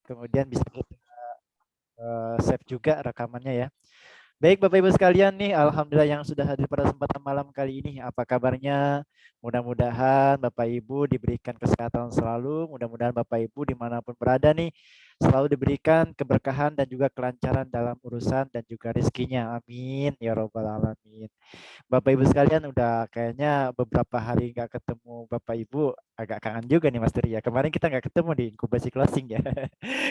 kemudian bisa kita save juga rekamannya ya. Baik Bapak Ibu sekalian nih, Alhamdulillah yang sudah hadir pada kesempatan malam kali ini. Apa kabarnya? Mudah-mudahan Bapak Ibu diberikan kesehatan selalu, mudah-mudahan Bapak Ibu dimanapun berada nih, selalu diberikan keberkahan dan juga kelancaran dalam urusan dan juga rezekinya. Amin. Ya Robbal Alamin. Bapak Ibu sekalian udah kayaknya beberapa hari nggak ketemu Bapak Ibu, agak kangen juga nih Mas Tri ya. Kemarin kita nggak ketemu di inkubasi closing ya.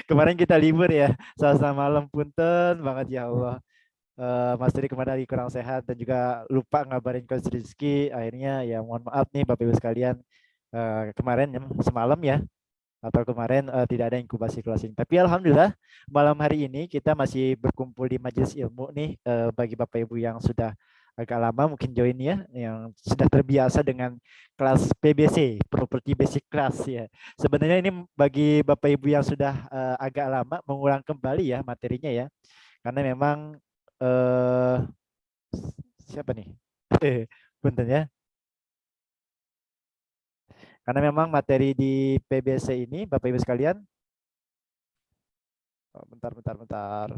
Kemarin kita libur ya, Selasa malam punten banget ya Allah. Mas Diri kemarin lagi kurang sehat dan juga lupa ngabarin Coach Rizky. Akhirnya ya mohon maaf nih Bapak Ibu sekalian, kemarin semalam ya atau kemarin tidak ada inkubasi closing. Tapi Alhamdulillah malam hari ini kita masih berkumpul di majelis ilmu nih, bagi Bapak Ibu yang sudah agak lama mungkin join ya, yang sudah terbiasa dengan kelas PBC, Property Basic Class ya. Sebenarnya ini bagi Bapak Ibu yang sudah agak lama mengulang kembali ya materinya ya. Karena memang eh siapa nih? Punten ya. Karena memang materi di PBC ini Bapak Ibu sekalian, bentar.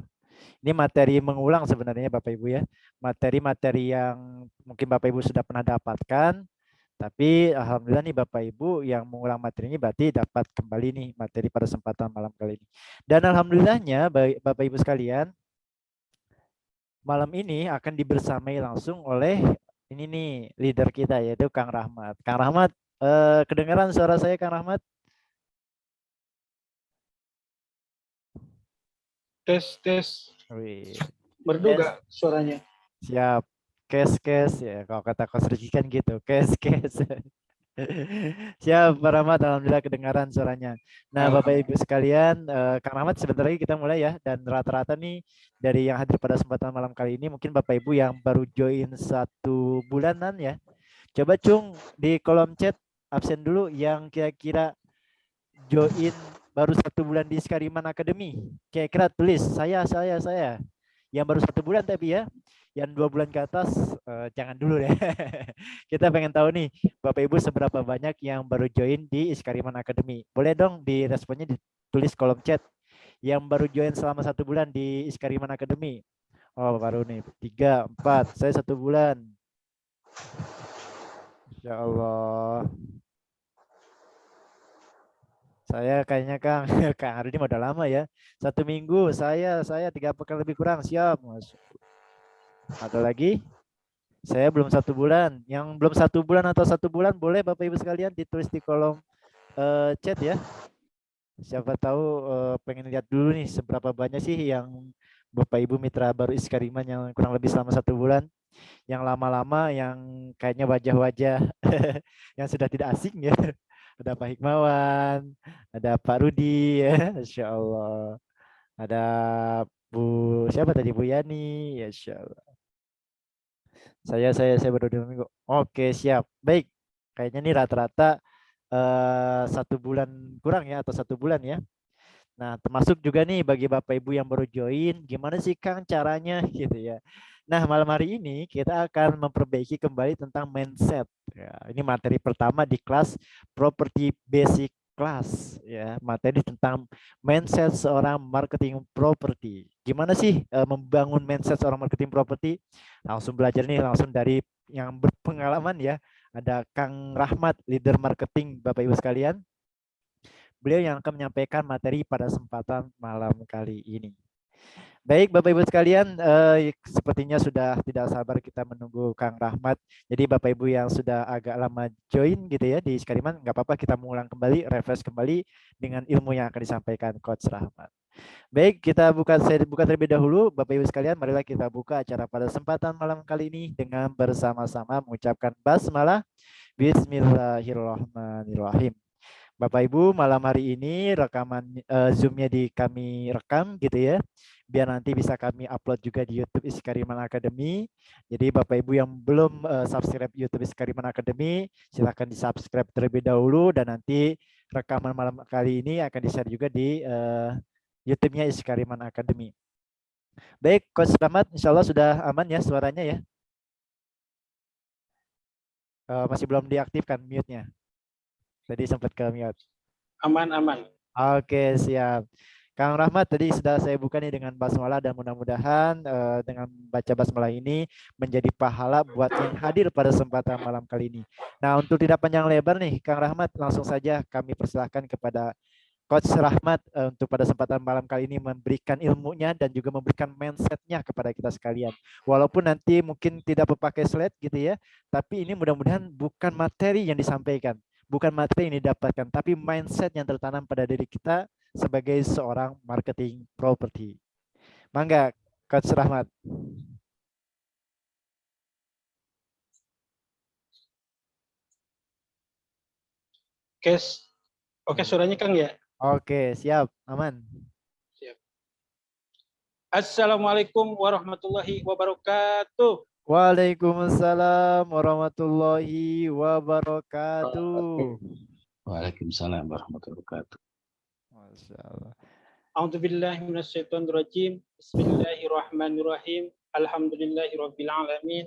Ini materi mengulang sebenarnya Bapak Ibu ya. Materi-materi yang mungkin Bapak Ibu sudah pernah dapatkan, tapi alhamdulillah nih Bapak Ibu yang mengulang materi ini berarti dapat kembali nih materi pada kesempatan malam kali ini. Dan alhamdulillahnya Bapak Ibu sekalian, malam ini akan dibersamai langsung oleh ini nih leader kita yaitu Kang Rahmat. Kang Rahmat, kedengaran suara saya Kang Rahmat? Tes. Wih, Merdu tes. gak suaranya? Siap. Kes ya, kalau kata Coach Ricky kan gitu, kes. Siap, Pak Rahmat, alhamdulillah kedengaran suaranya. Nah, Bapak Ibu sekalian, Kang Rahmat sebentar lagi kita mulai ya. Dan rata-rata nih dari yang hadir pada kesempatan malam kali ini, mungkin Bapak Ibu yang baru join 1 bulanan ya. Coba Cung di kolom chat absen dulu yang kira-kira join baru 1 bulan di Skariman Academy. Kira-kira tulis saya. Yang baru 1 bulan tapi ya, yang 2 bulan ke atas jangan dulu deh. Kita pengen tahu nih Bapak Ibu seberapa banyak yang baru join di Iskariman Academy. Boleh dong di responnya ditulis kolom chat. Yang baru join selama 1 bulan di Iskariman Academy. Oh baru nih 3, 4, saya 1 bulan. Insya Allah. Saya kayaknya Kang, Kang Arudi udah lama ya. 1 minggu, saya 3 pekan lebih kurang, siap. Mas. Ada lagi? Saya belum 1 bulan. Yang belum 1 bulan atau 1 bulan boleh Bapak Ibu sekalian ditulis di kolom chat ya. Siapa tahu pengen lihat dulu nih seberapa banyak sih yang Bapak Ibu mitra baru Iskariman yang kurang lebih selama 1 bulan. Yang lama-lama yang kayaknya wajah-wajah yang sudah tidak asing ya. Ada Pak Hikmawan, ada Pak Rudi ya, Insya Allah. Ada Bu siapa tadi Bu Yani, ya Insya Allah. Saya baru 2 minggu. Oke siap, baik. Kayaknya nih rata-rata 1 bulan kurang ya atau 1 bulan ya. Nah, termasuk juga nih bagi Bapak Ibu yang baru join, gimana sih Kang caranya gitu ya. Nah, malam hari ini kita akan memperbaiki kembali tentang mindset. Ya, ini materi pertama di kelas Property Basic Class ya, materi tentang mindset seorang marketing properti. Gimana sih membangun mindset seorang marketing properti? Langsung belajar nih langsung dari yang berpengalaman ya. Ada Kang Rahmat, leader marketing Bapak Ibu sekalian. Beliau yang akan menyampaikan materi pada kesempatan malam kali ini. Baik Bapak Ibu sekalian, sepertinya sudah tidak sabar kita menunggu Kang Rahmat. Jadi Bapak Ibu yang sudah agak lama join gitu ya di Skariman, nggak apa-apa kita mengulang kembali, refresh kembali dengan ilmu yang akan disampaikan Coach Rahmat. Baik, saya buka terlebih dahulu Bapak Ibu sekalian, marilah kita buka acara pada kesempatan malam kali ini dengan bersama-sama mengucapkan basmalah. Bismillahirrahmanirrahim. Bapak Ibu, malam hari ini rekaman Zoom-nya kami rekam gitu ya. Biar nanti bisa kami upload juga di YouTube Iskariman Academy. Jadi Bapak Ibu yang belum subscribe YouTube Iskariman Academy, silakan di-subscribe terlebih dahulu dan nanti rekaman malam kali ini akan di-share juga di YouTube-nya Iskariman Academy. Baik, Coach Rahmat, insya Allah sudah aman ya suaranya ya. Masih belum diaktifkan mute-nya. Tadi sempat ke mute. Aman. Oke, siap. Kang Rahmat tadi sudah saya buka nih dengan basmalah dan mudah-mudahan dengan baca basmalah ini menjadi pahala buat yang hadir pada kesempatan malam kali ini. Nah, untuk tidak panjang lebar nih, Kang Rahmat, langsung saja kami persilahkan kepada Coach Rahmat untuk pada kesempatan malam kali ini memberikan ilmunya dan juga memberikan mindsetnya kepada kita sekalian. Walaupun nanti mungkin tidak berpakai slide gitu ya, tapi ini mudah-mudahan bukan materi yang disampaikan, bukan materi yang didapatkan, tapi mindset yang tertanam pada diri kita sebagai seorang marketing properti. Mangga, Coach Rahmat. Oke, suaranya Kang ya? Oke, siap, aman. Siap. Assalamualaikum warahmatullahi wabarakatuh. Waalaikumsalam warahmatullahi wabarakatuh. Waalaikumsalam warahmatullahi wabarakatuh. Masya Allah. A'udzubillahi minasyaitonirrajim. Bismillahirrahmanirrahim. Alhamdulillahirabbil alamin.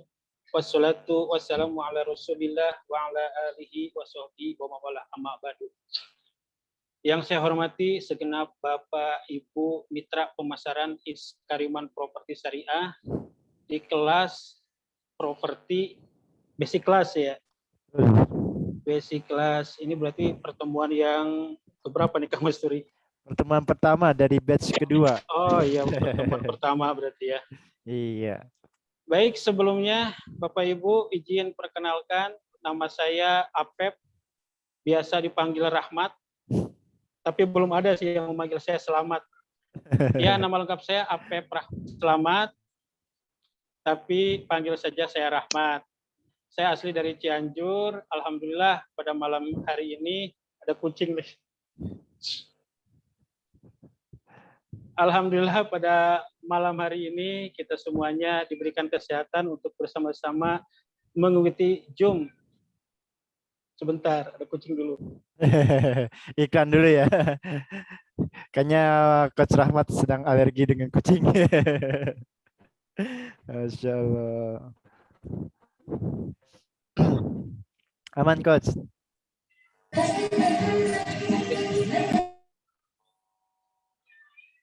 Wassalatu wassalamu ala Rasulillah wa ala alihi wa sahbihi wa mawala amma ba'du. Yang saya hormati segenap Bapak Ibu mitra pemasaran Iskariman Properti Syariah di kelas properti basic class ya. Basic class ini berarti pertemuan yang keberapa nih Kang Masturi? Pertemuan pertama dari batch kedua. Oh iya, pertemuan pertama berarti ya. Iya. Baik, sebelumnya Bapak Ibu izin perkenalkan, nama saya Apep, biasa dipanggil Rahmat, tapi belum ada sih yang memanggil saya Selamat. Ya, nama lengkap saya Apep Selamat, tapi panggil saja saya Rahmat. Saya asli dari Cianjur, alhamdulillah pada malam hari ini ada kucing nih. Alhamdulillah pada malam hari ini kita semuanya diberikan kesehatan untuk bersama-sama mengikuti Zoom. Sebentar, ada kucing dulu. Iklan dulu ya. Kayaknya Coach Rahmat sedang alergi dengan kucing. Masya Allah. Aman Coach.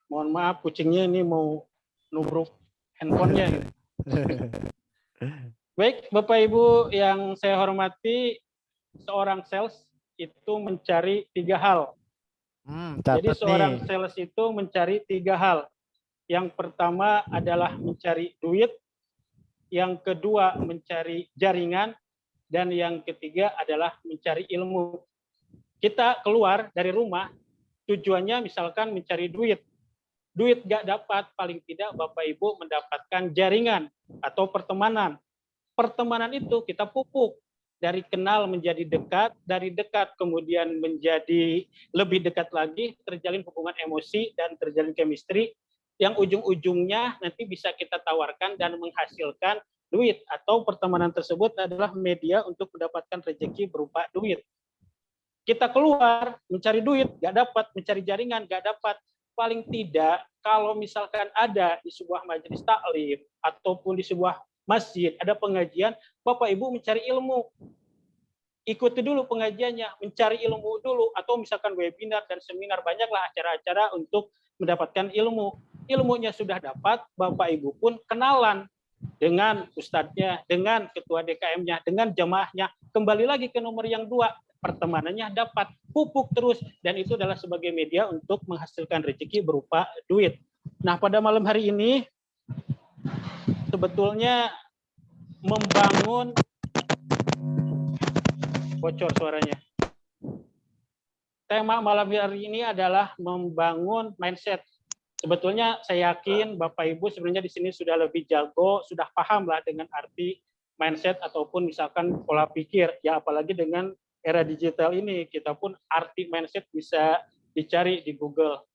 Mohon maaf, kucingnya ini mau nubruk handphonenya. Baik, Bapak Ibu yang saya hormati, seorang sales itu mencari 3 hal. Jadi seorang sales itu mencari 3 hal. Yang pertama adalah mencari duit, yang kedua mencari jaringan, dan yang ketiga adalah mencari ilmu. Kita keluar dari rumah, tujuannya misalkan mencari duit. Duit gak dapat, paling tidak Bapak Ibu mendapatkan jaringan atau pertemanan. Pertemanan itu kita pupuk. Dari kenal menjadi dekat, dari dekat kemudian menjadi lebih dekat lagi, terjalin hubungan emosi dan terjalin chemistry, yang ujung-ujungnya nanti bisa kita tawarkan dan menghasilkan duit, atau pertemanan tersebut adalah media untuk mendapatkan rezeki berupa duit. Kita keluar mencari duit, gak dapat, mencari jaringan, gak dapat. Paling tidak kalau misalkan ada di sebuah majelis taklim ataupun di sebuah masjid ada pengajian, Bapak Ibu mencari ilmu, ikuti dulu pengajiannya, mencari ilmu dulu, atau misalkan webinar dan seminar, banyaklah acara-acara untuk mendapatkan ilmu. Ilmunya sudah dapat, Bapak Ibu pun kenalan dengan ustadznya, dengan ketua DKM-nya, dengan jamaahnya, kembali lagi ke nomor yang 2, pertemanannya dapat, pupuk terus, dan itu adalah sebagai media untuk menghasilkan rezeki berupa duit. Nah, pada malam hari ini sebetulnya membangun, bocor suaranya. Tema malam hari ini adalah membangun mindset. Sebetulnya saya yakin Bapak Ibu sebenarnya di sini sudah lebih jago, sudah paham lah dengan arti mindset ataupun misalkan pola pikir, ya apalagi dengan era digital ini, kita pun arti mindset bisa dicari di Google.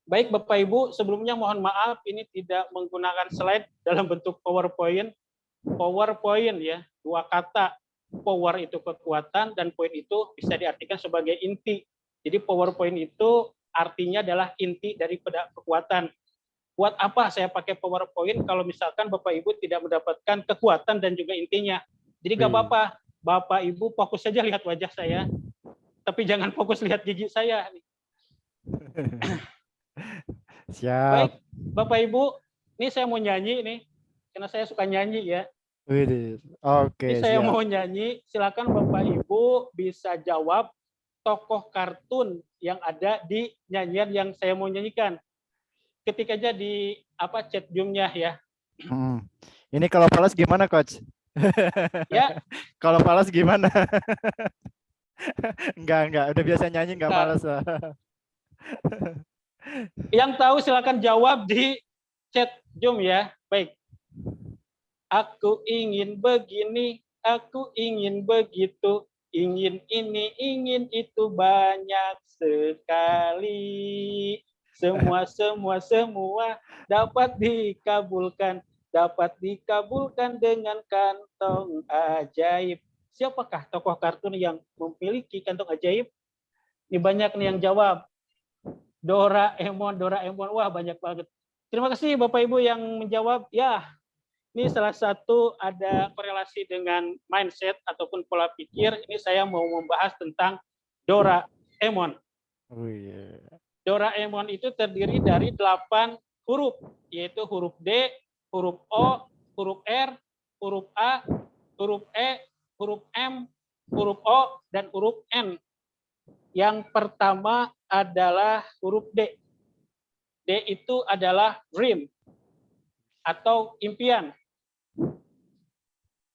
Baik Bapak Ibu, sebelumnya mohon maaf ini tidak menggunakan slide dalam bentuk PowerPoint. PowerPoint ya, 2 kata. Power itu kekuatan dan point itu bisa diartikan sebagai inti. Jadi PowerPoint itu artinya adalah inti daripada kekuatan. Buat apa saya pakai PowerPoint kalau misalkan Bapak Ibu tidak mendapatkan kekuatan dan juga intinya. Jadi nggak apa-apa, Bapak Ibu fokus saja lihat wajah saya, tapi jangan fokus lihat gigi saya. Siap. Baik, Bapak Ibu, ini saya mau nyanyi nih, karena saya suka nyanyi ya. Widih. Ini Oke, saya siap. mau nyanyi, silakan Bapak Ibu bisa jawab tokoh kartun yang ada di nyanyian yang saya mau nyanyikan. Ketik aja di chat Zoom-nya ya. Ini kalau falas gimana, Coach? Ya. Kalau falas gimana? Enggak. Udah biasa nyanyi, enggak Nah, malas lah. yang tahu silakan jawab di chat Zoom ya. Baik. Aku ingin begini, aku ingin begitu, ingin ini, ingin itu banyak sekali. Semua dapat dikabulkan dengan kantong ajaib. Siapakah tokoh kartun yang memiliki kantong ajaib? Ini banyak nih yang jawab. Doraemon. Wah, banyak banget. Terima kasih Bapak Ibu yang menjawab. Ya, ini salah satu ada korelasi dengan mindset ataupun pola pikir. Ini saya mau membahas tentang Doraemon. Oh, yeah. Doraemon itu terdiri dari 8 huruf, yaitu huruf D, huruf O, huruf R, huruf A, huruf E, huruf M, huruf O, dan huruf N. Yang pertama adalah huruf D. D itu adalah dream atau impian.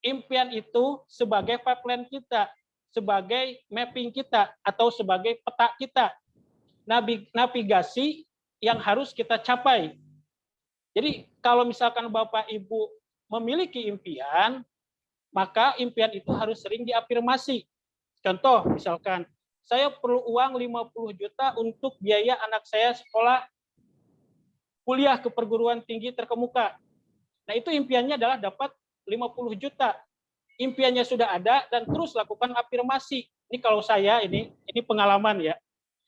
Impian itu sebagai pipeline kita, sebagai mapping kita, atau sebagai peta kita. Navigasi yang harus kita capai. Jadi kalau misalkan Bapak Ibu memiliki impian, maka impian itu harus sering diafirmasi. Contoh, misalkan, saya perlu uang 50 juta untuk biaya anak saya sekolah kuliah ke perguruan tinggi terkemuka. Nah, itu impiannya adalah dapat 50 juta. Impiannya sudah ada dan terus lakukan afirmasi. Ini kalau saya ini pengalaman ya.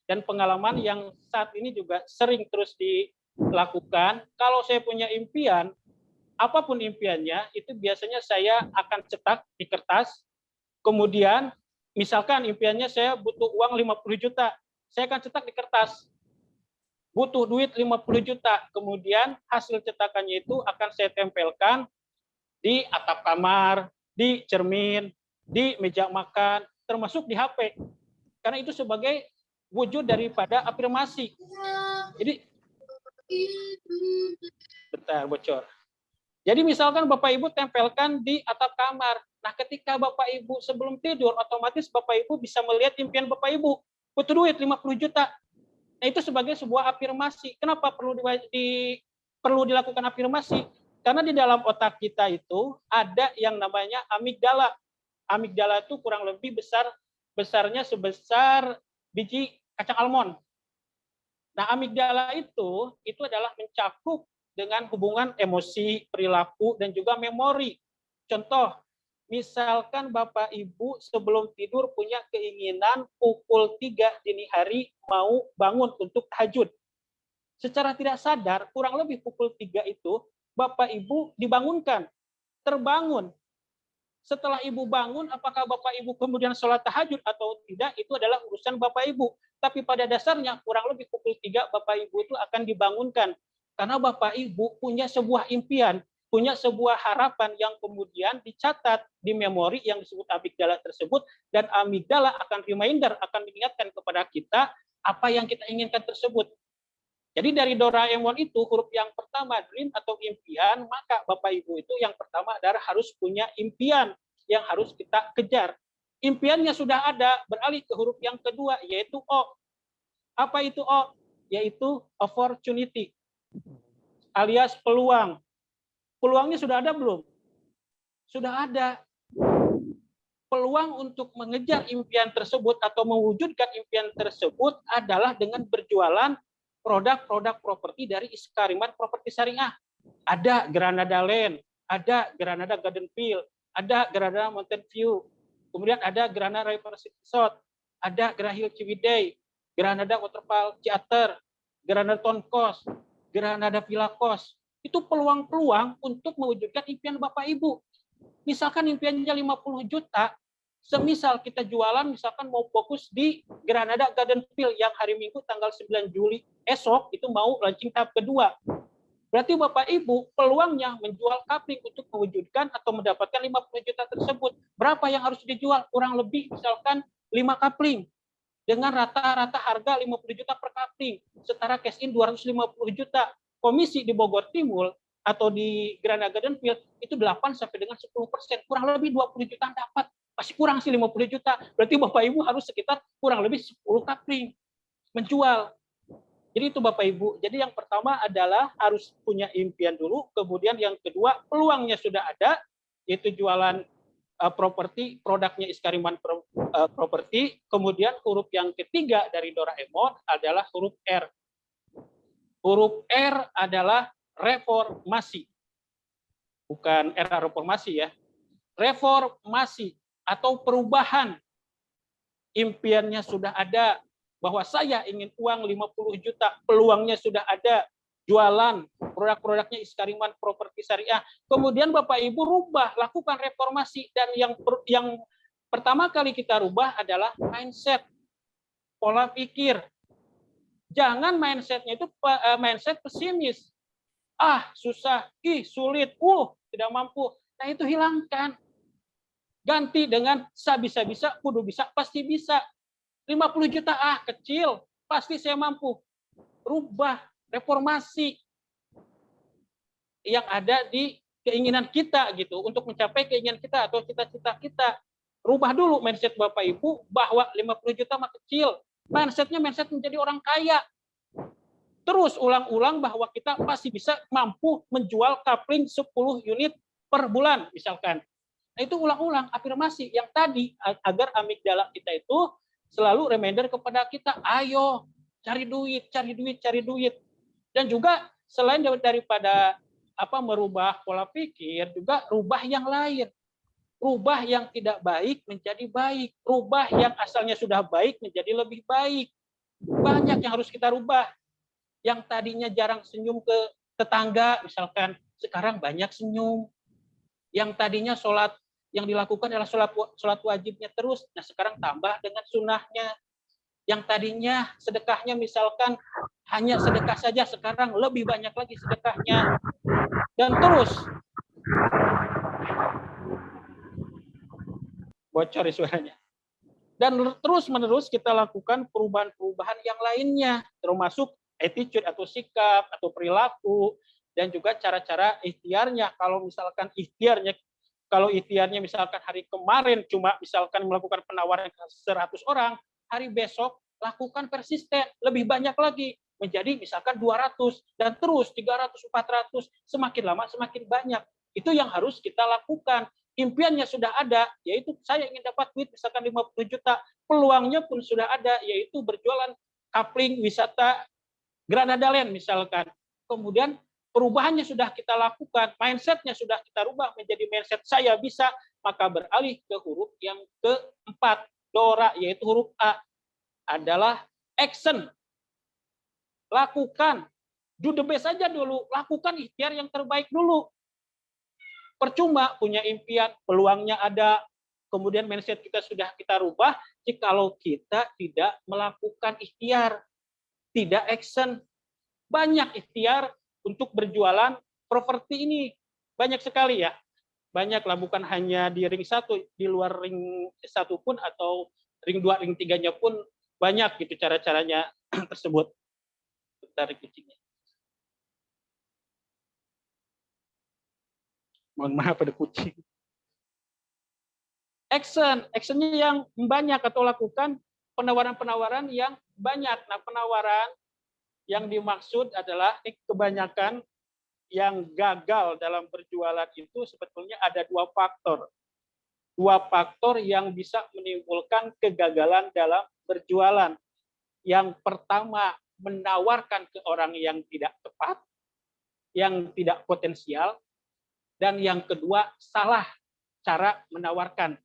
Dan pengalaman yang saat ini juga sering terus dilakukan. Kalau saya punya impian, apapun impiannya, itu biasanya saya akan cetak di kertas. Kemudian, misalkan impiannya saya butuh uang 50 juta. Saya akan cetak di kertas. Butuh duit 50 juta. Kemudian hasil cetakannya itu akan saya tempelkan di atap kamar, di cermin, di meja makan, termasuk di HP. Karena itu sebagai wujud daripada afirmasi. Jadi, bentar bocor. Jadi misalkan Bapak Ibu tempelkan di atap kamar. Nah, ketika Bapak Ibu sebelum tidur, otomatis Bapak Ibu bisa melihat impian Bapak Ibu. Butuh duit 50 juta. Nah, itu sebagai sebuah afirmasi. Kenapa perlu dilakukan afirmasi? Karena di dalam otak kita itu ada yang namanya amigdala. Amigdala itu kurang lebih besarnya sebesar biji kacang almond. Nah, amigdala itu adalah mencakup dengan hubungan emosi, perilaku, dan juga memori. Contoh, misalkan Bapak Ibu sebelum tidur punya keinginan pukul 3 dini hari mau bangun untuk tahajud. Secara tidak sadar, kurang lebih pukul 3 itu, Bapak Ibu dibangunkan, terbangun. Setelah Ibu bangun, apakah Bapak Ibu kemudian sholat tahajud atau tidak, itu adalah urusan Bapak Ibu. Tapi pada dasarnya, kurang lebih pukul 3, Bapak Ibu itu akan dibangunkan. Karena Bapak Ibu punya sebuah impian, punya sebuah harapan yang kemudian dicatat di memori yang disebut amigdala tersebut, dan amigdala akan reminder, akan mengingatkan kepada kita apa yang kita inginkan tersebut. Jadi dari Doraemon itu, huruf yang pertama, dream atau impian, maka Bapak Ibu itu yang pertama adalah harus punya impian yang harus kita kejar. Impiannya sudah ada, beralih ke huruf yang kedua, yaitu O. Apa itu O? Yaitu opportunity, alias peluang. Peluangnya sudah ada belum? Sudah ada. Peluang untuk mengejar impian tersebut atau mewujudkan impian tersebut adalah dengan berjualan produk-produk properti dari Iskariman Properti Syariah. Ada Granada Land, ada Granada Garden Field, ada Granada Mountain View, kemudian ada Granada River Resort, ada Granada Hill Ciwidey, Granada Waterfall Theater, Granada Town Coast, Granada Villa Coast. Itu peluang-peluang untuk mewujudkan impian Bapak Ibu. Misalkan impiannya 50 juta, Semisal kita jualan, misalkan mau fokus di Granada Garden Field yang hari Minggu tanggal 9 Juli esok itu mau launching tahap kedua. Berarti Bapak Ibu peluangnya menjual kapling untuk mewujudkan atau mendapatkan 50 juta tersebut. Berapa yang harus dijual? Kurang lebih misalkan 5 kapling. Dengan rata-rata harga 50 juta per kapling. Setara cash in 250 juta. Komisi di Bogor Timur atau di Granada Garden Field itu 8 sampai dengan 10%. Kurang lebih 20 juta dapat. Masih kurang sih 50 juta. Berarti Bapak Ibu harus sekitar kurang lebih 10 kapling menjual. Jadi itu Bapak Ibu. Jadi yang pertama adalah harus punya impian dulu. Kemudian yang kedua peluangnya sudah ada, yaitu jualan properti, produknya Iskariman Properti. Kemudian huruf yang ketiga dari Doraemon adalah huruf R. Huruf R adalah reformasi. Bukan era reformasi ya. Reformasi atau perubahan. Impiannya sudah ada, bahwa saya ingin uang 50 juta, peluangnya sudah ada, jualan produk-produknya Iskariman Properti Syariah. Kemudian Bapak Ibu rubah, lakukan reformasi, dan yang pertama kali kita rubah adalah mindset, pola pikir. Jangan mindsetnya itu mindset pesimis. Ah, susah, sulit, tidak mampu. Nah, itu hilangkan. Ganti dengan bisa-bisa, kudu bisa, pasti bisa. 50 juta, kecil, pasti saya mampu. Rubah, reformasi yang ada di keinginan kita gitu, untuk mencapai keinginan kita atau cita-cita kita. Rubah dulu mindset Bapak Ibu bahwa 50 juta mah kecil. Mindsetnya mindset menjadi orang kaya. Terus ulang-ulang bahwa kita pasti bisa mampu menjual kapling 10 unit per bulan misalkan. Nah, itu ulang-ulang afirmasi yang tadi agar amigdala kita itu selalu reminder kepada kita, ayo cari duit, cari duit, cari duit. Dan juga selain daripada merubah pola pikir, juga rubah yang lain. Rubah yang tidak baik menjadi baik. Rubah yang asalnya sudah baik menjadi lebih baik. Banyak yang harus kita rubah. Yang tadinya jarang senyum ke tetangga misalkan, sekarang banyak senyum. Yang tadinya sholat yang dilakukan adalah sholat wajibnya terus, nah sekarang tambah dengan sunnahnya. Yang tadinya sedekahnya misalkan hanya sedekah saja, sekarang lebih banyak lagi sedekahnya. Dan terus, bocor suaranya. Dan terus-menerus kita lakukan perubahan-perubahan yang lainnya, termasuk attitude atau sikap atau perilaku, dan juga cara-cara ikhtiarnya. Kalau ikhtiarnya misalkan hari kemarin cuma misalkan melakukan penawaran ke 100 orang, hari besok lakukan persisten, lebih banyak lagi, menjadi misalkan 200, dan terus 300, 400, semakin lama semakin banyak. Itu yang harus kita lakukan. Impiannya sudah ada, yaitu saya ingin dapat duit misalkan 50 juta, peluangnya pun sudah ada, yaitu berjualan kapling wisata Granada Land misalkan. Kemudian perubahannya sudah kita lakukan, mindsetnya sudah kita rubah menjadi mindset saya bisa, maka beralih ke huruf yang keempat, Dora, yaitu huruf A, adalah action. Lakukan, do the best saja dulu, lakukan ikhtiar yang terbaik dulu. Percuma punya impian, peluangnya ada, kemudian mindset kita sudah kita rubah, jikalau kita tidak melakukan ikhtiar, tidak action. Banyak ikhtiar untuk berjualan properti ini, banyak sekali ya, banyak lah, bukan hanya di ring 1, di luar ring 1 pun atau ring 2, ring 3-nya pun banyak gitu cara-caranya tersebut. Tarik kucingnya. Mohon maaf ada kucing. Actionnya yang banyak atau lakukan penawaran-penawaran yang banyak. Nah, penawaran yang dimaksud adalah kebanyakan yang gagal dalam berjualan itu sebetulnya ada 2 faktor. 2 faktor yang bisa menimbulkan kegagalan dalam berjualan. Yang pertama, menawarkan ke orang yang tidak tepat, yang tidak potensial, dan yang kedua, salah cara menawarkan.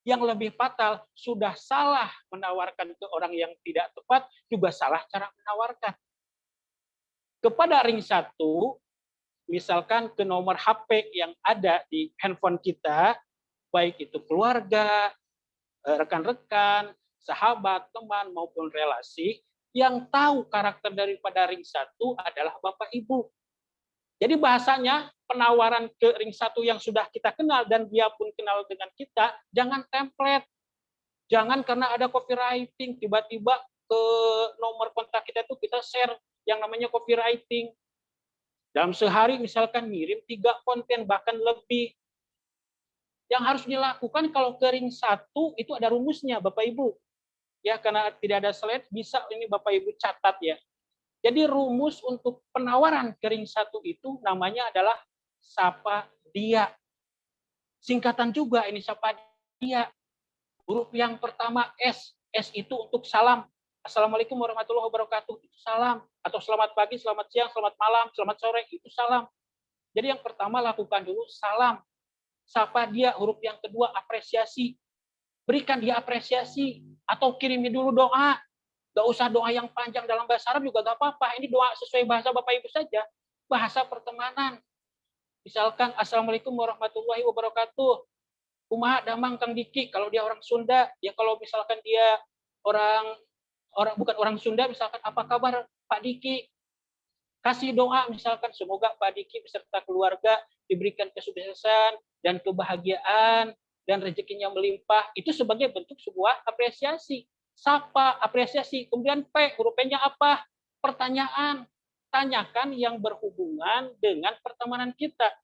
Yang lebih fatal, sudah salah menawarkan ke orang yang tidak tepat, juga salah cara menawarkan. Kepada ring 1, misalkan ke nomor HP yang ada di handphone kita, baik itu keluarga, rekan-rekan, sahabat, teman, maupun relasi yang tahu karakter daripada ring 1 adalah Bapak Ibu. Jadi bahasanya penawaran ke ring 1 yang sudah kita kenal dan dia pun kenal dengan kita, jangan template. Jangan karena ada copywriting tiba-tiba ke nomor kontak kita itu kita share yang namanya copywriting. Dalam sehari misalkan ngirim 3 konten bahkan lebih. Yang harus dilakukan kalau ke ring 1 itu ada rumusnya Bapak Ibu. Ya, karena tidak ada slide bisa ini Bapak Ibu catat ya. Jadi rumus untuk penawaran ke ring 1 itu namanya adalah sapa dia. Singkatan juga ini sapa dia. Huruf yang pertama S. S itu untuk salam. Assalamualaikum warahmatullahi wabarakatuh. Itu salam. Atau selamat pagi, selamat siang, selamat malam, selamat sore. Itu salam. Jadi yang pertama lakukan dulu salam. Sapa dia. Huruf yang kedua apresiasi. Berikan dia apresiasi. Atau kirimi dulu doa. Gak usah doa yang panjang dalam bahasa Arab juga gak apa-apa. Ini doa sesuai bahasa Bapak Ibu saja. Bahasa pertemanan. Misalkan Assalamualaikum warahmatullahi wabarakatuh. Kumaha damang Kang Diki, kalau dia orang Sunda, ya kalau misalkan dia orang bukan orang Sunda, misalkan apa kabar Pak Diki? Kasih doa misalkan semoga Pak Diki beserta keluarga diberikan kesuksesan dan kebahagiaan dan rezekinya melimpah. Itu sebagai bentuk sebuah apresiasi. Sapa, apresiasi. Kemudian P, huruf P-nya apa? Pertanyaan. Tanyakan yang berhubungan dengan pertemanan kita.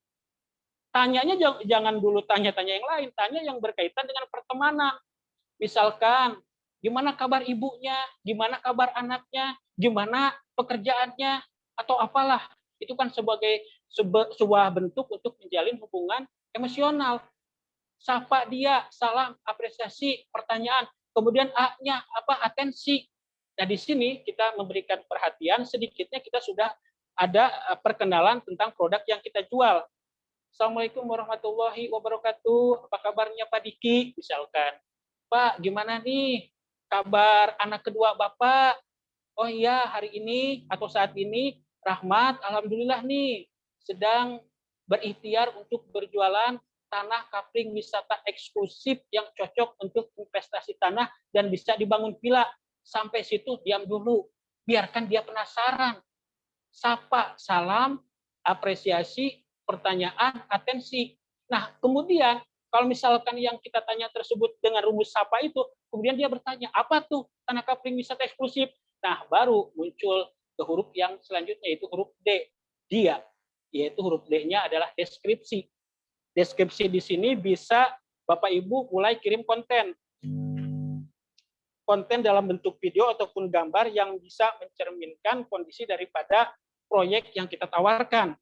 Tanyanya jangan dulu tanya-tanya yang lain, tanya yang berkaitan dengan pertemanan. Misalkan, gimana kabar ibunya, gimana kabar anaknya, gimana pekerjaannya, atau apalah. Itu kan sebagai sebuah bentuk untuk menjalin hubungan emosional. Sapa dia, salam, apresiasi, pertanyaan. Kemudian A-nya apa? Atensi. Nah, di sini kita memberikan perhatian, sedikitnya kita sudah ada perkenalan tentang produk yang kita jual. Assalamualaikum warahmatullahi wabarakatuh. Apa kabarnya Pak Diki? Misalkan, Pak, gimana nih kabar anak kedua Bapak? Oh iya, hari ini atau saat ini, Rahmat, alhamdulillah nih, sedang berikhtiar untuk berjualan tanah kapling wisata eksklusif yang cocok untuk investasi tanah dan bisa dibangun villa. Sampai situ diam dulu, biarkan dia penasaran. Sapa, salam, apresiasi, pertanyaan, atensi. Nah, kemudian kalau misalkan yang kita tanya tersebut dengan rumus sapa itu, kemudian dia bertanya, apa tuh tanah kapling wisata eksklusif? Nah, baru muncul ke huruf yang selanjutnya, yaitu huruf D, dia. Yaitu huruf D-nya adalah deskripsi. Deskripsi di sini bisa Bapak Ibu mulai kirim konten. Konten dalam bentuk video ataupun gambar yang bisa mencerminkan kondisi daripada proyek yang kita tawarkan.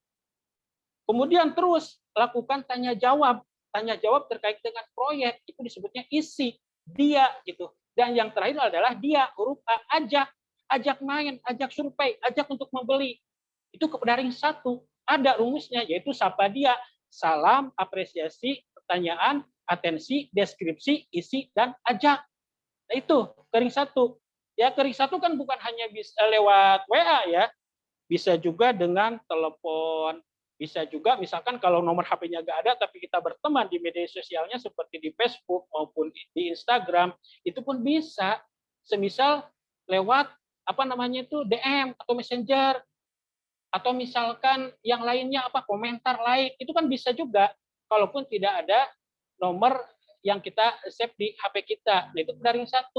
Kemudian terus lakukan tanya jawab. Tanya jawab terkait dengan proyek, itu disebutnya isi, dia gitu. Dan yang terakhir adalah dia, huruf A, ajak main, ajak survei, ajak untuk membeli. Itu kepada ring 1, ada rumusnya, yaitu sapa dia, salam, apresiasi, pertanyaan, atensi, deskripsi, isi, dan ajak. Nah, itu ke ring 1. Ya, ke ring 1 kan bukan hanya bisa lewat WA ya, bisa juga dengan telepon, bisa juga misalkan kalau nomor HP-nya nggak ada tapi kita berteman di media sosialnya seperti di Facebook maupun di Instagram, itu pun bisa. Semisal lewat apa namanya itu DM atau Messenger, atau misalkan yang lainnya apa komentar, like, itu kan bisa juga kalaupun tidak ada nomor yang kita save di HP kita. Nah, itu dari ring 1.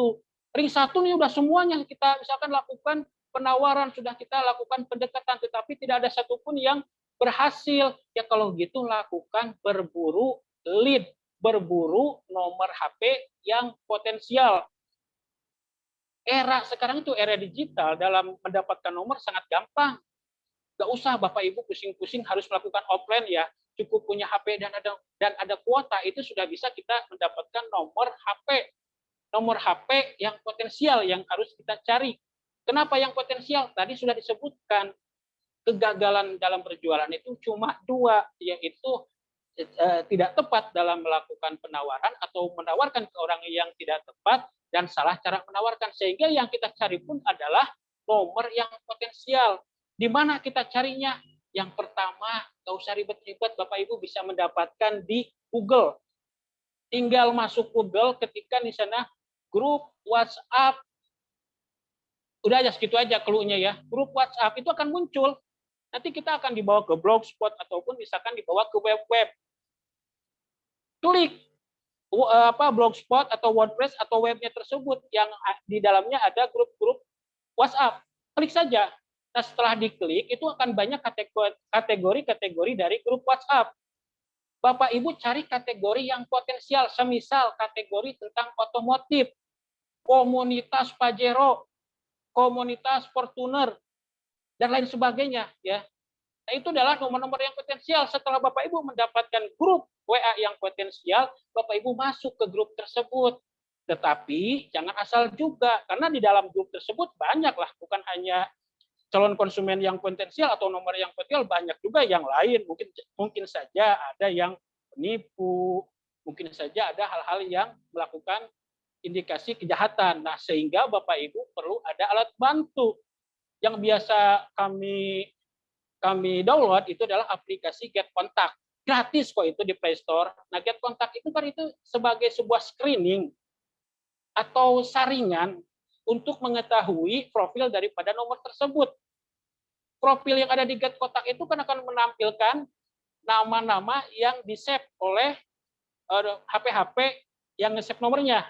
Ring 1 nih udah semuanya kita misalkan lakukan penawaran, sudah kita lakukan pendekatan, tetapi tidak ada satupun yang berhasil. Ya kalau gitu lakukan berburu lead, berburu nomor HP yang potensial. Era sekarang itu era digital, dalam mendapatkan nomor sangat gampang. Gak usah Bapak Ibu pusing-pusing harus melakukan offline ya. Cukup punya HP dan ada kuota, itu sudah bisa kita mendapatkan nomor HP. Nomor HP yang potensial yang harus kita cari. Kenapa yang potensial? Tadi sudah disebutkan, kegagalan dalam berjualan itu cuma 2, yaitu tidak tepat dalam melakukan penawaran atau menawarkan ke orang yang tidak tepat dan salah cara menawarkan. Sehingga yang kita cari pun adalah nomor yang potensial. Di mana kita carinya? Yang pertama, nggak usah ribet-ribet, Bapak Ibu bisa mendapatkan di Google. Tinggal masuk Google, ketika di sana grup WhatsApp, udah aja segitu aja clue-nya ya. Grup WhatsApp itu akan muncul. Nanti kita akan dibawa ke Blogspot ataupun misalkan dibawa ke web-web. Klik Blogspot atau WordPress atau webnya tersebut yang di dalamnya ada grup-grup WhatsApp. Klik saja. Nah, setelah diklik itu akan banyak kategori-kategori dari grup WhatsApp. Bapak Ibu cari kategori yang potensial, semisal kategori tentang otomotif, komunitas Pajero, komunitas Fortuner, dan lain sebagainya, ya. Nah, itu adalah nomor-nomor yang potensial. Setelah Bapak Ibu mendapatkan grup WA yang potensial, Bapak Ibu masuk ke grup tersebut. Tetapi jangan asal juga, karena di dalam grup tersebut banyaklah, bukan hanya calon konsumen yang potensial atau nomor yang potensial, banyak juga yang lain. Mungkin saja ada yang penipu, mungkin saja ada hal-hal yang melakukan indikasi kejahatan. Nah, sehingga Bapak Ibu perlu ada alat bantu. Yang biasa kami download itu adalah aplikasi Get Contact. Gratis kok itu di Play Store. Nah, Get Contact itu kan itu sebagai sebuah screening atau saringan untuk mengetahui profil daripada nomor tersebut. Profil yang ada di Get Contact itu kan akan menampilkan nama-nama yang di-save oleh HP-HP yang nge-save nomornya.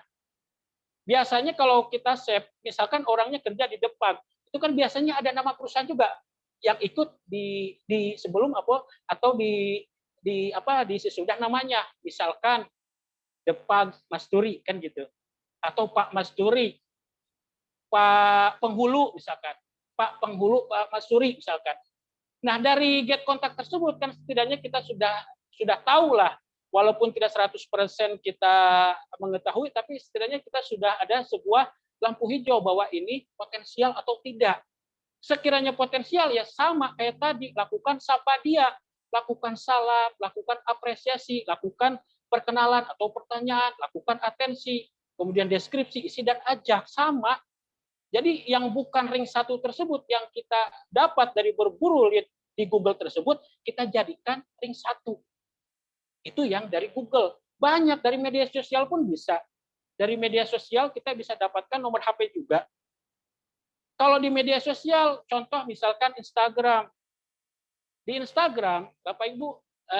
Biasanya kalau kita save, misalkan orangnya kerja di depan, itu kan biasanya ada nama perusahaan juga yang ikut di sebelum apa atau di sesudah namanya. Misalkan Depan Masturi kan gitu. Atau Pak Masturi, Pak Penghulu misalkan. Pak Penghulu Pak Masturi misalkan. Nah, dari Get Contact tersebut kan setidaknya kita sudah tahu lah, walaupun tidak 100% kita mengetahui, tapi setidaknya kita sudah ada sebuah lampu hijau bahwa ini potensial atau tidak. Sekiranya potensial ya sama kayak tadi, lakukan sapa dia, lakukan salam, lakukan apresiasi, lakukan perkenalan atau pertanyaan, lakukan atensi, kemudian deskripsi, isi dan ajak, sama. Jadi yang bukan ring 1 tersebut yang kita dapat dari berburu lead di Google tersebut, kita jadikan ring 1. Itu yang dari Google. Banyak dari media sosial pun bisa. Dari media sosial kita bisa dapatkan nomor HP juga. Kalau di media sosial, contoh misalkan Instagram. Di Instagram, Bapak Ibu,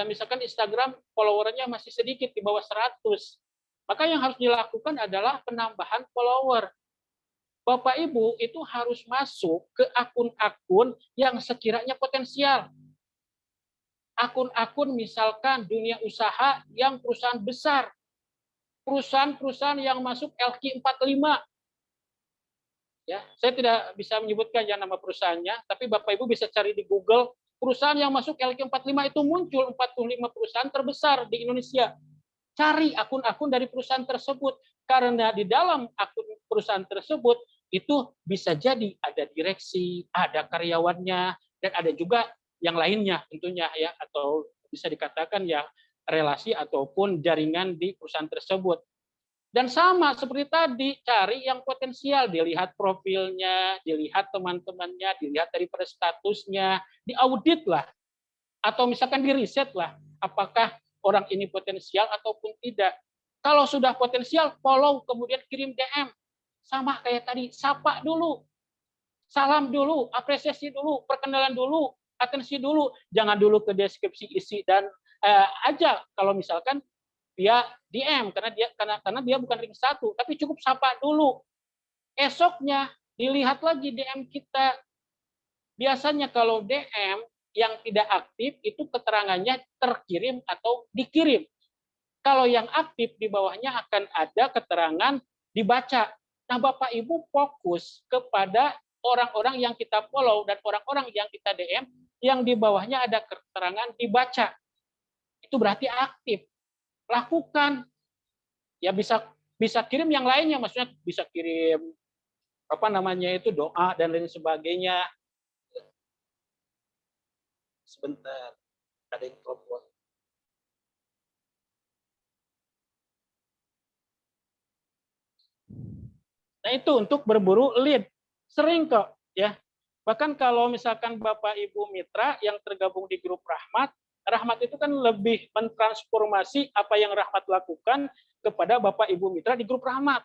misalkan Instagram followernya masih sedikit, di bawah 100. Maka yang harus dilakukan adalah penambahan follower. Bapak Ibu itu harus masuk ke akun-akun yang sekiranya potensial. Akun-akun misalkan dunia usaha yang perusahaan besar. Perusahaan-perusahaan yang masuk LQ45. Ya, saya tidak bisa menyebutkan ya nama perusahaannya, tapi Bapak Ibu bisa cari di Google, perusahaan yang masuk LQ45 itu muncul 45 perusahaan terbesar di Indonesia. Cari akun-akun dari perusahaan tersebut, karena di dalam akun perusahaan tersebut itu bisa jadi ada direksi, ada karyawannya, dan ada juga yang lainnya tentunya ya, atau bisa dikatakan ya relasi ataupun jaringan di perusahaan tersebut. Dan sama seperti tadi, cari yang potensial, dilihat profilnya, dilihat teman-temannya, dilihat daripada statusnya, diaudit lah, atau misalkan di riset lah, apakah orang ini potensial ataupun tidak. Kalau sudah potensial, follow, kemudian kirim DM. Sama kayak tadi, sapa dulu, salam dulu, apresiasi dulu, perkenalan dulu, atensi dulu. Jangan dulu ke deskripsi isi dan aja kalau misalkan dia DM karena dia bukan ring 1, tapi cukup sapa dulu. Esoknya dilihat lagi DM kita. Biasanya kalau DM yang tidak aktif itu keterangannya terkirim atau dikirim. Kalau yang aktif di bawahnya akan ada keterangan dibaca. Nah, Bapak Ibu fokus kepada orang-orang yang kita follow dan orang-orang yang kita DM yang di bawahnya ada keterangan dibaca. Itu berarti aktif. Lakukan. Ya bisa kirim yang lainnya, maksudnya bisa kirim doa dan lain sebagainya. Sebentar, ada yang telepon. Nah, itu untuk berburu lead. Sering kok ya. Bahkan kalau misalkan Bapak Ibu mitra yang tergabung di grup Rahmat, Rahmat itu kan lebih mentransformasi apa yang Rahmat lakukan kepada Bapak Ibu Mitra di grup Rahmat.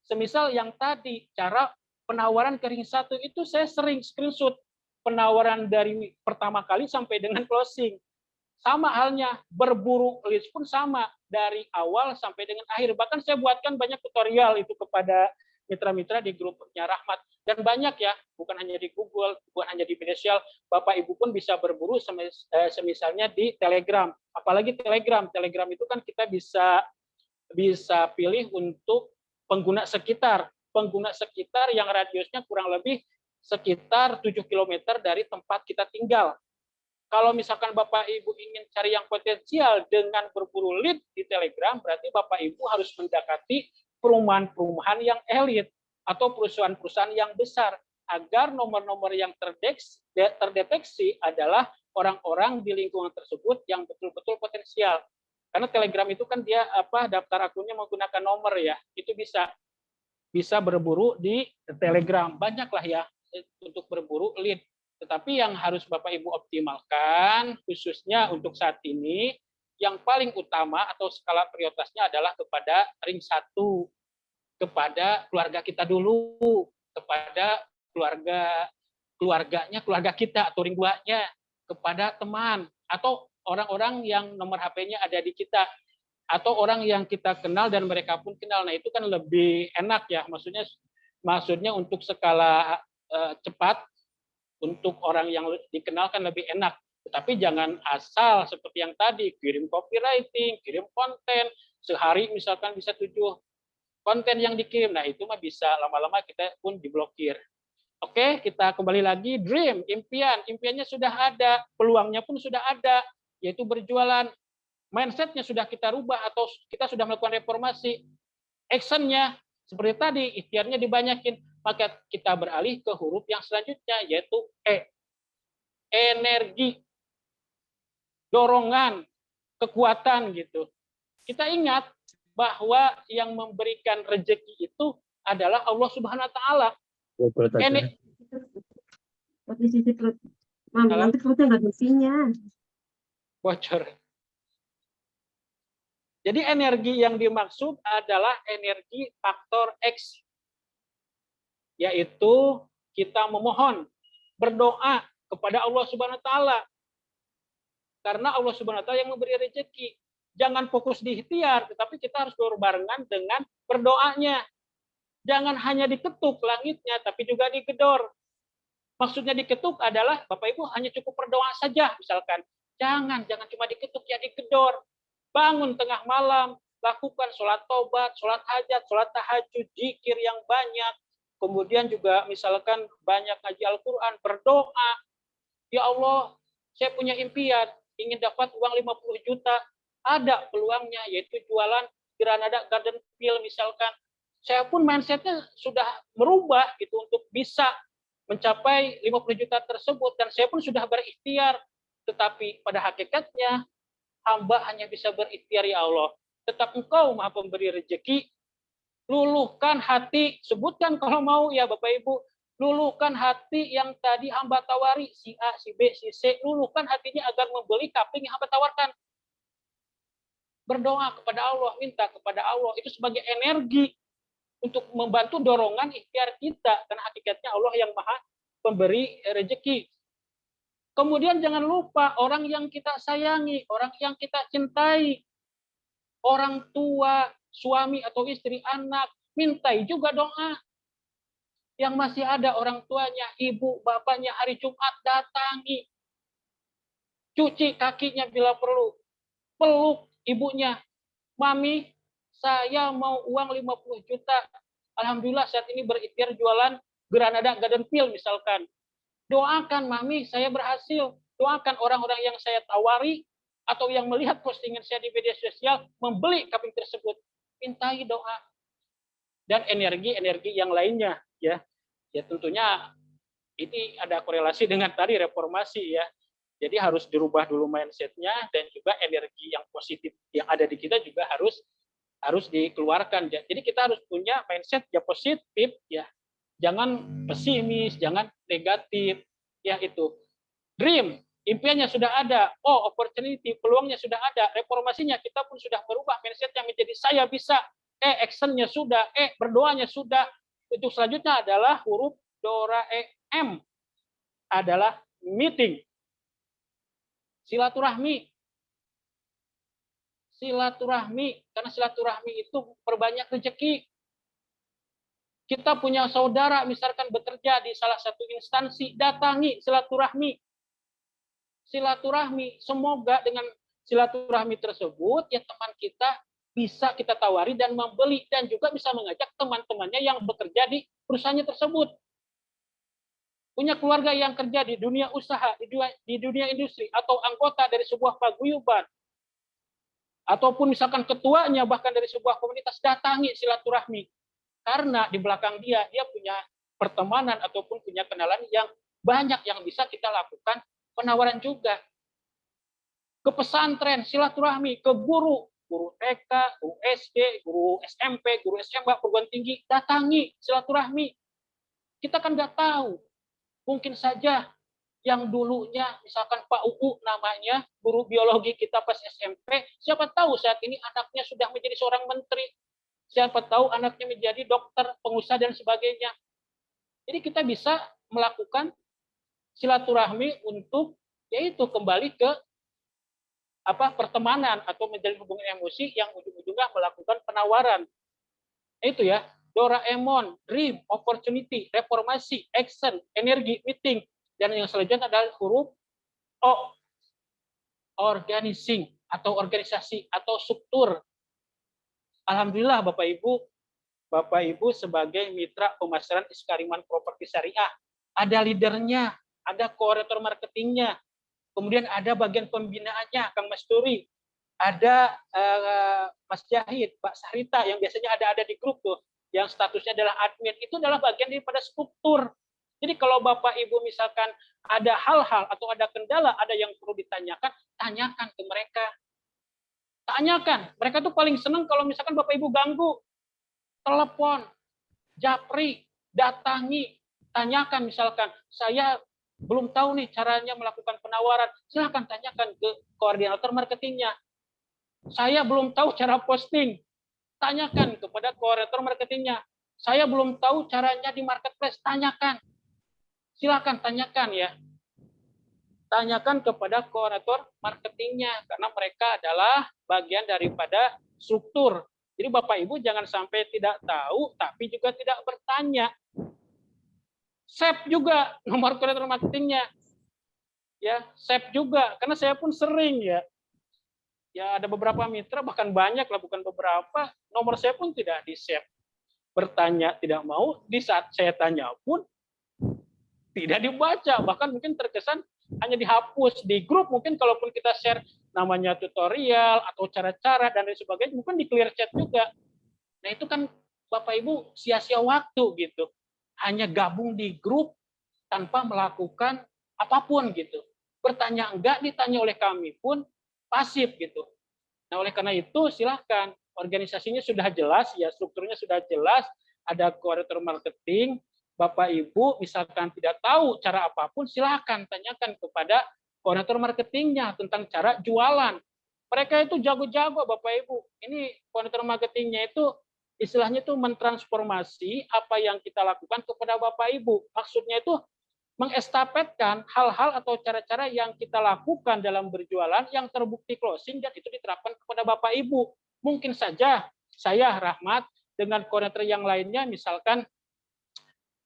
Semisal yang tadi, cara penawaran ke ring 1 itu saya sering screenshot penawaran dari pertama kali sampai dengan closing. Sama halnya, berburu leads pun sama, dari awal sampai dengan akhir. Bahkan saya buatkan banyak tutorial itu kepada mitra-mitra di grupnya Rahmat. Dan banyak ya, bukan hanya di Google, bukan hanya di media sosial, Bapak Ibu pun bisa berburu semisalnya di Telegram. Apalagi Telegram. Telegram itu kan kita bisa pilih untuk pengguna sekitar. Pengguna sekitar yang radiusnya kurang lebih sekitar 7 km dari tempat kita tinggal. Kalau misalkan Bapak Ibu ingin cari yang potensial dengan berburu lead di Telegram, berarti Bapak Ibu harus mendekati perumahan-perumahan yang elit atau perusahaan-perusahaan yang besar, agar nomor-nomor yang terdeteksi adalah orang-orang di lingkungan tersebut yang betul-betul potensial. Karena Telegram itu kan dia daftar akunnya menggunakan nomor ya, itu bisa berburu di Telegram. Banyaklah ya untuk berburu lead. Tetapi yang harus Bapak Ibu optimalkan, khususnya untuk saat ini, yang paling utama atau skala prioritasnya adalah kepada ring 1, kepada keluarga kita dulu, kepada keluarga kita atau ring 2-nya, kepada teman, atau orang-orang yang nomor HP-nya ada di kita, atau orang yang kita kenal dan mereka pun kenal. Nah, itu kan lebih enak ya, maksudnya untuk skala cepat, untuk orang yang dikenalkan lebih enak. Tetapi jangan asal seperti yang tadi, kirim copywriting, kirim konten, sehari misalkan bisa 7 konten yang dikirim. Nah, itu mah bisa lama-lama kita pun diblokir. Oke, kita kembali lagi. Dream, impian. Impiannya sudah ada, peluangnya pun sudah ada, yaitu berjualan. Mindsetnya sudah kita rubah atau kita sudah melakukan reformasi. Actionnya, seperti tadi, ikhtiarnya dibanyakin. Maka kita beralih ke huruf yang selanjutnya, yaitu E. Energi, dorongan, kekuatan gitu. Kita ingat bahwa yang memberikan rezeki itu adalah Allah Subhanahu wa taala. Nanti perutnya nggak ada isinya. Bocor. Jadi energi yang dimaksud adalah energi faktor X, yaitu kita memohon, berdoa kepada Allah Subhanahu wa taala. Karena Allah Subhanahu wa taala yang memberi rezeki. Jangan fokus di ikhtiar, tetapi kita harus berbarengan dengan berdoanya. Jangan hanya diketuk langitnya, tapi juga digedor. Maksudnya diketuk adalah Bapak Ibu hanya cukup berdoa saja, misalkan. Jangan cuma diketuk, ya digedor. Bangun tengah malam, lakukan sholat tobat, sholat hajat, sholat tahajud, zikir yang banyak. Kemudian juga misalkan banyak ngaji Al-Quran, berdoa. Ya Allah, saya punya impian, ingin dapat uang 50 juta. Ada peluangnya, yaitu jualan Granada Garden Peel misalkan. Saya pun mindsetnya sudah merubah gitu untuk bisa mencapai 50 juta tersebut. Dan saya pun sudah berikhtiar. Tetapi pada hakikatnya, hamba hanya bisa berikhtiar ya Allah. Tetap Engkau Maha Pemberi rezeki. Luluhkan hati, sebutkan kalau mau ya Bapak Ibu, luluhkan hati yang tadi hamba tawari, si A, si B, si C, luluhkan hatinya agar membeli kapling yang hamba tawarkan. Berdoa kepada Allah, minta kepada Allah, itu sebagai energi untuk membantu dorongan ikhtiar kita, karena hakikatnya Allah yang Maha Pemberi rezeki. Kemudian jangan lupa orang yang kita sayangi, orang yang kita cintai, orang tua, suami atau istri, anak, mintai juga doa. Yang masih ada orang tuanya, ibu, bapaknya, hari Jumat datangi. Cuci kakinya bila perlu. Peluk ibunya. Mami, saya mau uang 50 juta. Alhamdulillah saat ini berikhtiar jualan Granada Garden Peel misalkan. Doakan Mami, saya berhasil. Doakan orang-orang yang saya tawari atau yang melihat postingan saya di media sosial membeli kapling tersebut. Mintai doa. Dan energi-energi yang lainnya ya. Ya tentunya ini ada korelasi dengan tadi reformasi ya. Jadi harus dirubah dulu mindsetnya dan juga energi yang positif yang ada di kita juga harus dikeluarkan. Jadi kita harus punya mindset yang positif ya. Jangan pesimis, jangan negatif ya itu. Dream, impiannya sudah ada, oh opportunity, peluangnya sudah ada, reformasinya kita pun sudah berubah mindsetnya menjadi saya bisa, actionnya sudah, berdoanya sudah. Untuk selanjutnya adalah huruf M adalah meeting, silaturahmi, karena silaturahmi itu perbanyak rezeki. Kita punya saudara misalkan bekerja di salah satu instansi, datangi silaturahmi. Semoga dengan silaturahmi tersebut ya teman kita bisa kita tawari dan membeli, dan juga bisa mengajak teman-temannya yang bekerja di perusahaannya tersebut. Punya keluarga yang kerja di dunia usaha, di dunia industri, atau anggota dari sebuah paguyuban, ataupun misalkan ketuanya bahkan dari sebuah komunitas, datangi silaturahmi. Karena di belakang dia punya pertemanan ataupun punya kenalan yang banyak yang bisa kita lakukan penawaran juga. Ke pesantren, silaturahmi, ke guru TK, guru SD, guru SMP, guru SMA, perguruan tinggi, datangi silaturahmi. Kita kan nggak tahu, mungkin saja yang dulunya misalkan Pak UU namanya, guru biologi kita pas SMP, siapa tahu saat ini anaknya sudah menjadi seorang menteri, siapa tahu anaknya menjadi dokter, pengusaha, dan sebagainya. Jadi kita bisa melakukan silaturahmi untuk yaitu kembali ke pertemanan atau menjalin hubungan emosi yang ujung-ujungnya melakukan penawaran. Itu ya, Doraemon, dream, opportunity, reformasi, action, energi, meeting, dan yang selanjutnya adalah huruf O, organizing atau organisasi atau struktur. Alhamdulillah Bapak Ibu sebagai mitra pemasaran Iskariman Properti Syariah, ada leadernya, ada koordinator marketingnya, kemudian ada bagian pembinaannya, Kang Mas Turi, ada Mas Jahid, Pak Sarita yang biasanya ada di grup tuh, yang statusnya adalah admin, itu adalah bagian daripada struktur. Jadi kalau Bapak Ibu misalkan ada hal-hal atau ada kendala, ada yang perlu ditanyakan, tanyakan ke mereka. Tanyakan, mereka tuh paling senang kalau misalkan Bapak Ibu ganggu, telepon, japri, datangi, tanyakan misalkan, saya belum tahu nih caranya melakukan penawaran, silahkan tanyakan ke koordinator marketingnya. Saya belum tahu cara posting, tanyakan kepada koordinator marketingnya. Saya belum tahu caranya di marketplace, tanyakan. Silahkan tanyakan ya. Tanyakan kepada koordinator marketingnya, karena mereka adalah bagian daripada struktur. Jadi Bapak Ibu jangan sampai tidak tahu, tapi juga tidak bertanya. Save juga nomor koordinator marketingnya. Ya, save juga, karena saya pun sering ya. Ya ada beberapa mitra, bahkan banyak lah, bukan beberapa, nomor saya pun tidak di-save. Bertanya tidak mau, di saat saya tanya pun tidak dibaca, bahkan mungkin terkesan hanya dihapus di grup. Mungkin kalaupun kita share namanya tutorial atau cara-cara dan lain sebagainya, mungkin di clear chat juga. Nah itu kan Bapak Ibu sia-sia waktu gitu, hanya gabung di grup tanpa melakukan apapun gitu. Bertanya enggak, ditanya oleh kami pun pasif gitu. Nah oleh karena itu silahkan, organisasinya sudah jelas ya, strukturnya sudah jelas, ada koordinator marketing. Bapak Ibu misalkan tidak tahu cara apapun, silahkan tanyakan kepada koordinator marketingnya tentang cara jualan. Mereka itu jago-jago Bapak Ibu. Ini koordinator marketingnya itu istilahnya itu mentransformasi apa yang kita lakukan kepada Bapak Ibu. Maksudnya itu mengestafetkan hal-hal atau cara-cara yang kita lakukan dalam berjualan yang terbukti closing dan itu diterapkan kepada Bapak Ibu. Mungkin saja saya Rahmat dengan koordinator yang lainnya, misalkan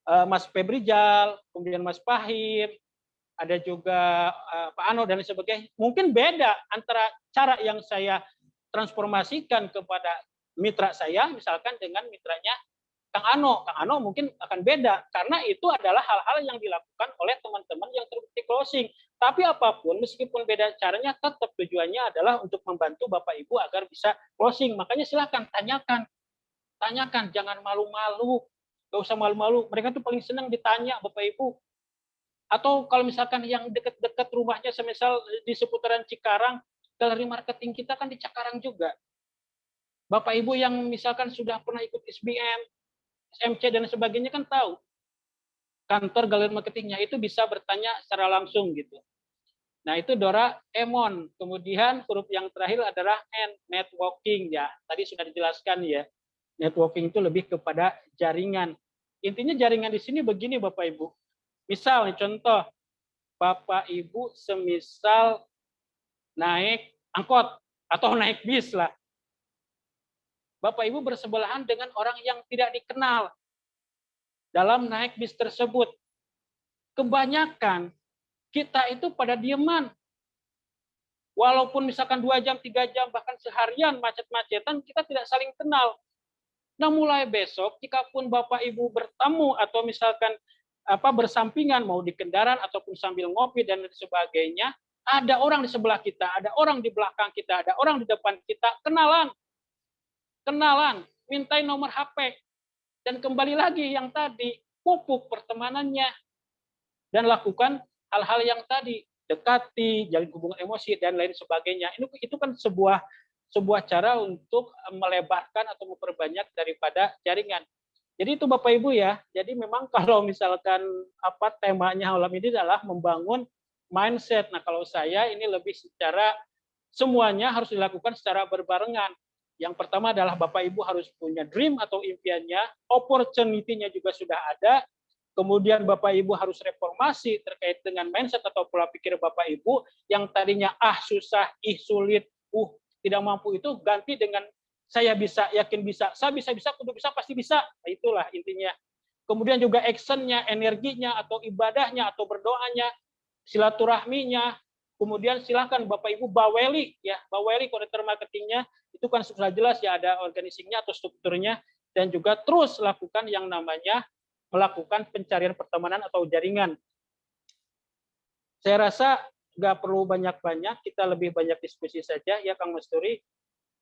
Mas Febrijal, kemudian Mas Pahim, ada juga Pak Ano dan sebagainya. Mungkin beda antara cara yang saya transformasikan kepada mitra saya, misalkan dengan mitranya Kang Ano. Kang Ano mungkin akan beda, karena itu adalah hal-hal yang dilakukan oleh teman-teman yang terbukti closing. Tapi apapun, meskipun beda caranya, tetap tujuannya adalah untuk membantu Bapak Ibu agar bisa closing. Makanya silakan tanyakan, jangan malu-malu. Gak usah malu-malu, mereka tuh paling senang ditanya Bapak Ibu. Atau kalau misalkan yang dekat-dekat rumahnya, semisal di seputaran Cikarang, galeri marketing kita kan di Cikarang juga. Bapak Ibu yang misalkan sudah pernah ikut SBM, SMC dan sebagainya kan tahu. Kantor galeri marketingnya itu bisa bertanya secara langsung gitu. Nah, itu Doraemon. Kemudian huruf yang terakhir adalah N, networking ya. Tadi sudah dijelaskan ya. Networking itu lebih kepada jaringan. Intinya jaringan di sini begini Bapak Ibu. Misal contoh, Bapak Ibu semisal naik angkot atau naik bis lah. Bapak Ibu bersebelahan dengan orang yang tidak dikenal dalam naik bis tersebut. Kebanyakan kita itu pada dieman. Walaupun misalkan 2 jam, 3 jam, bahkan seharian macet-macetan, kita tidak saling kenal. Nah, mulai besok, jikapun Bapak Ibu bertemu atau misalkan bersampingan, mau di kendaraan ataupun sambil ngopi dan sebagainya, ada orang di sebelah kita, ada orang di belakang kita, ada orang di depan kita, kenalan, mintai nomor HP, dan kembali lagi yang tadi, pupuk pertemanannya, dan lakukan hal-hal yang tadi, dekati, jalin hubungan emosi, dan lain sebagainya. Itu kan sebuah cara untuk melebarkan atau memperbanyak daripada jaringan. Jadi itu Bapak Ibu ya. Jadi memang kalau misalkan temanya malam ini adalah membangun mindset. Nah, kalau saya ini lebih secara semuanya harus dilakukan secara berbarengan. Yang pertama adalah Bapak Ibu harus punya dream atau impiannya, opportunity-nya juga sudah ada. Kemudian Bapak Ibu harus reformasi terkait dengan mindset atau pola pikir Bapak Ibu yang tadinya susah, sulit, tidak mampu, itu ganti dengan saya bisa, yakin bisa, saya bisa, kudu bisa, pasti bisa. Nah, itulah intinya. Kemudian juga action-nya, energinya atau ibadahnya atau berdoanya, silaturahminya. Kemudian silakan Bapak Ibu baweli ya, baweli koordinator marketingnya itu kan sudah jelas ya, ada organizingnya atau strukturnya, dan juga terus lakukan yang namanya melakukan pencarian pertemanan atau jaringan. Saya rasa nggak perlu banyak-banyak, kita lebih banyak diskusi saja ya Kang Masturi.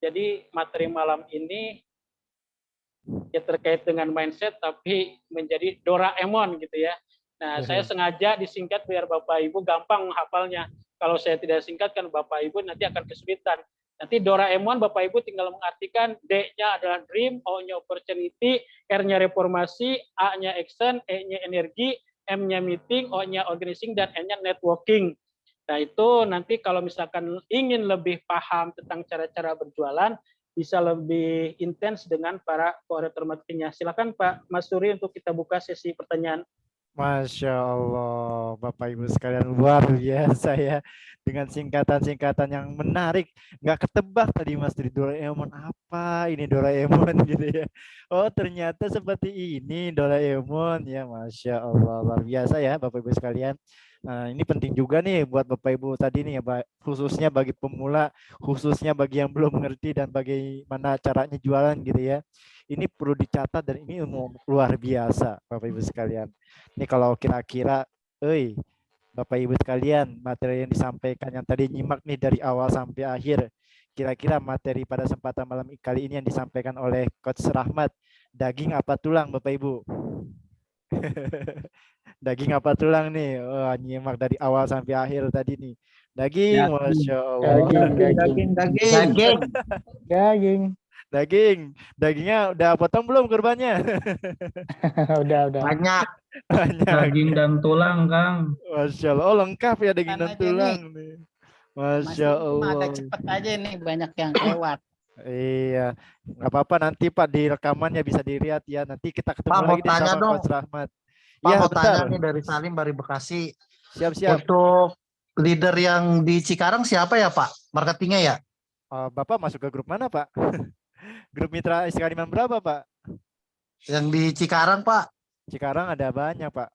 Jadi materi malam ini ya terkait dengan mindset tapi menjadi Doraemon gitu ya. Nah, saya sengaja disingkat biar Bapak Ibu gampang menghafalnya. Kalau saya tidak singkatkan Bapak Ibu nanti akan kesulitan. Nanti Doraemon Bapak Ibu tinggal mengartikan, D-nya adalah dream, O-nya opportunity, R-nya reformasi, A-nya action, E-nya energi, M-nya meeting, O-nya organizing, dan N-nya networking. Nah, itu nanti kalau misalkan ingin lebih paham tentang cara-cara berjualan, bisa lebih intens dengan para koordinator marketingnya. Silakan Pak Mas Suri untuk kita buka sesi pertanyaan. Masya Allah, Bapak Ibu sekalian, luar biasa ya. Dengan singkatan-singkatan yang menarik. Nggak ketebak tadi Mas dari Doraemon. Apa ini Doraemon gitu ya. Oh ternyata seperti ini Doraemon ya. Masya Allah, luar biasa ya Bapak Ibu sekalian. Nah, ini penting juga nih buat Bapak Ibu tadi nih ya, khususnya bagi pemula, khususnya bagi yang belum mengerti dan bagaimana caranya jualan gitu ya. Ini perlu dicatat dan ini ilmu luar biasa Bapak Ibu sekalian. Ini kalau kira-kira, Bapak Ibu sekalian, materi yang disampaikan yang tadi nyimak nih dari awal sampai akhir, kira-kira materi pada kesempatan malam kali ini yang disampaikan oleh Coach Rahmat, daging apa tulang Bapak Ibu? Daging apa tulang nih? Oh, nyimak dari awal sampai akhir tadi nih. Daging, Masya Allah. Dagingnya udah potong belum kurbannya? Udah. Banyak. Daging dan tulang, Kang. Masya Allah. Oh, lengkap ya daging dan tulang nih. Masya Allah. Agak cepet aja nih, banyak yang lewat. Iya, nggak apa-apa nanti Pak di rekamannya bisa dilihat ya. Nanti kita ketemu Pak, lagi mau tanya sama dong. Coach Rahmat. Pak, Iya, mau bentar. tanya nih dari Salim dari Bekasi. Siap-siap. Untuk leader yang di Cikarang siapa ya Pak? Marketingnya ya? Bapak masuk ke grup mana Pak? Grup Mitra Iskariman berapa Pak? Yang di Cikarang Pak. Cikarang ada banyak Pak.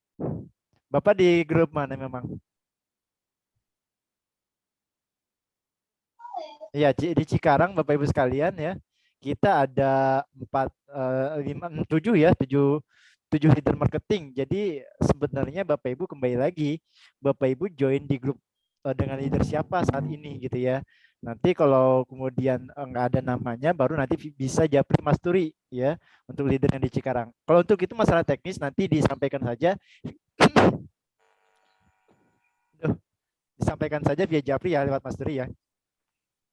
Bapak di grup mana memang? Iya, di Cikarang Bapak Ibu sekalian ya. Kita ada 7 leader marketing. Jadi sebenarnya Bapak Ibu kembali lagi, Bapak Ibu join di grup dengan leader siapa saat ini gitu ya. Nanti kalau kemudian nggak ada namanya, baru nanti bisa japri Mas Turi ya untuk leader yang di Cikarang. Kalau untuk itu masalah teknis nanti disampaikan saja. Disampaikan saja via japri ya lewat Mas Turi ya.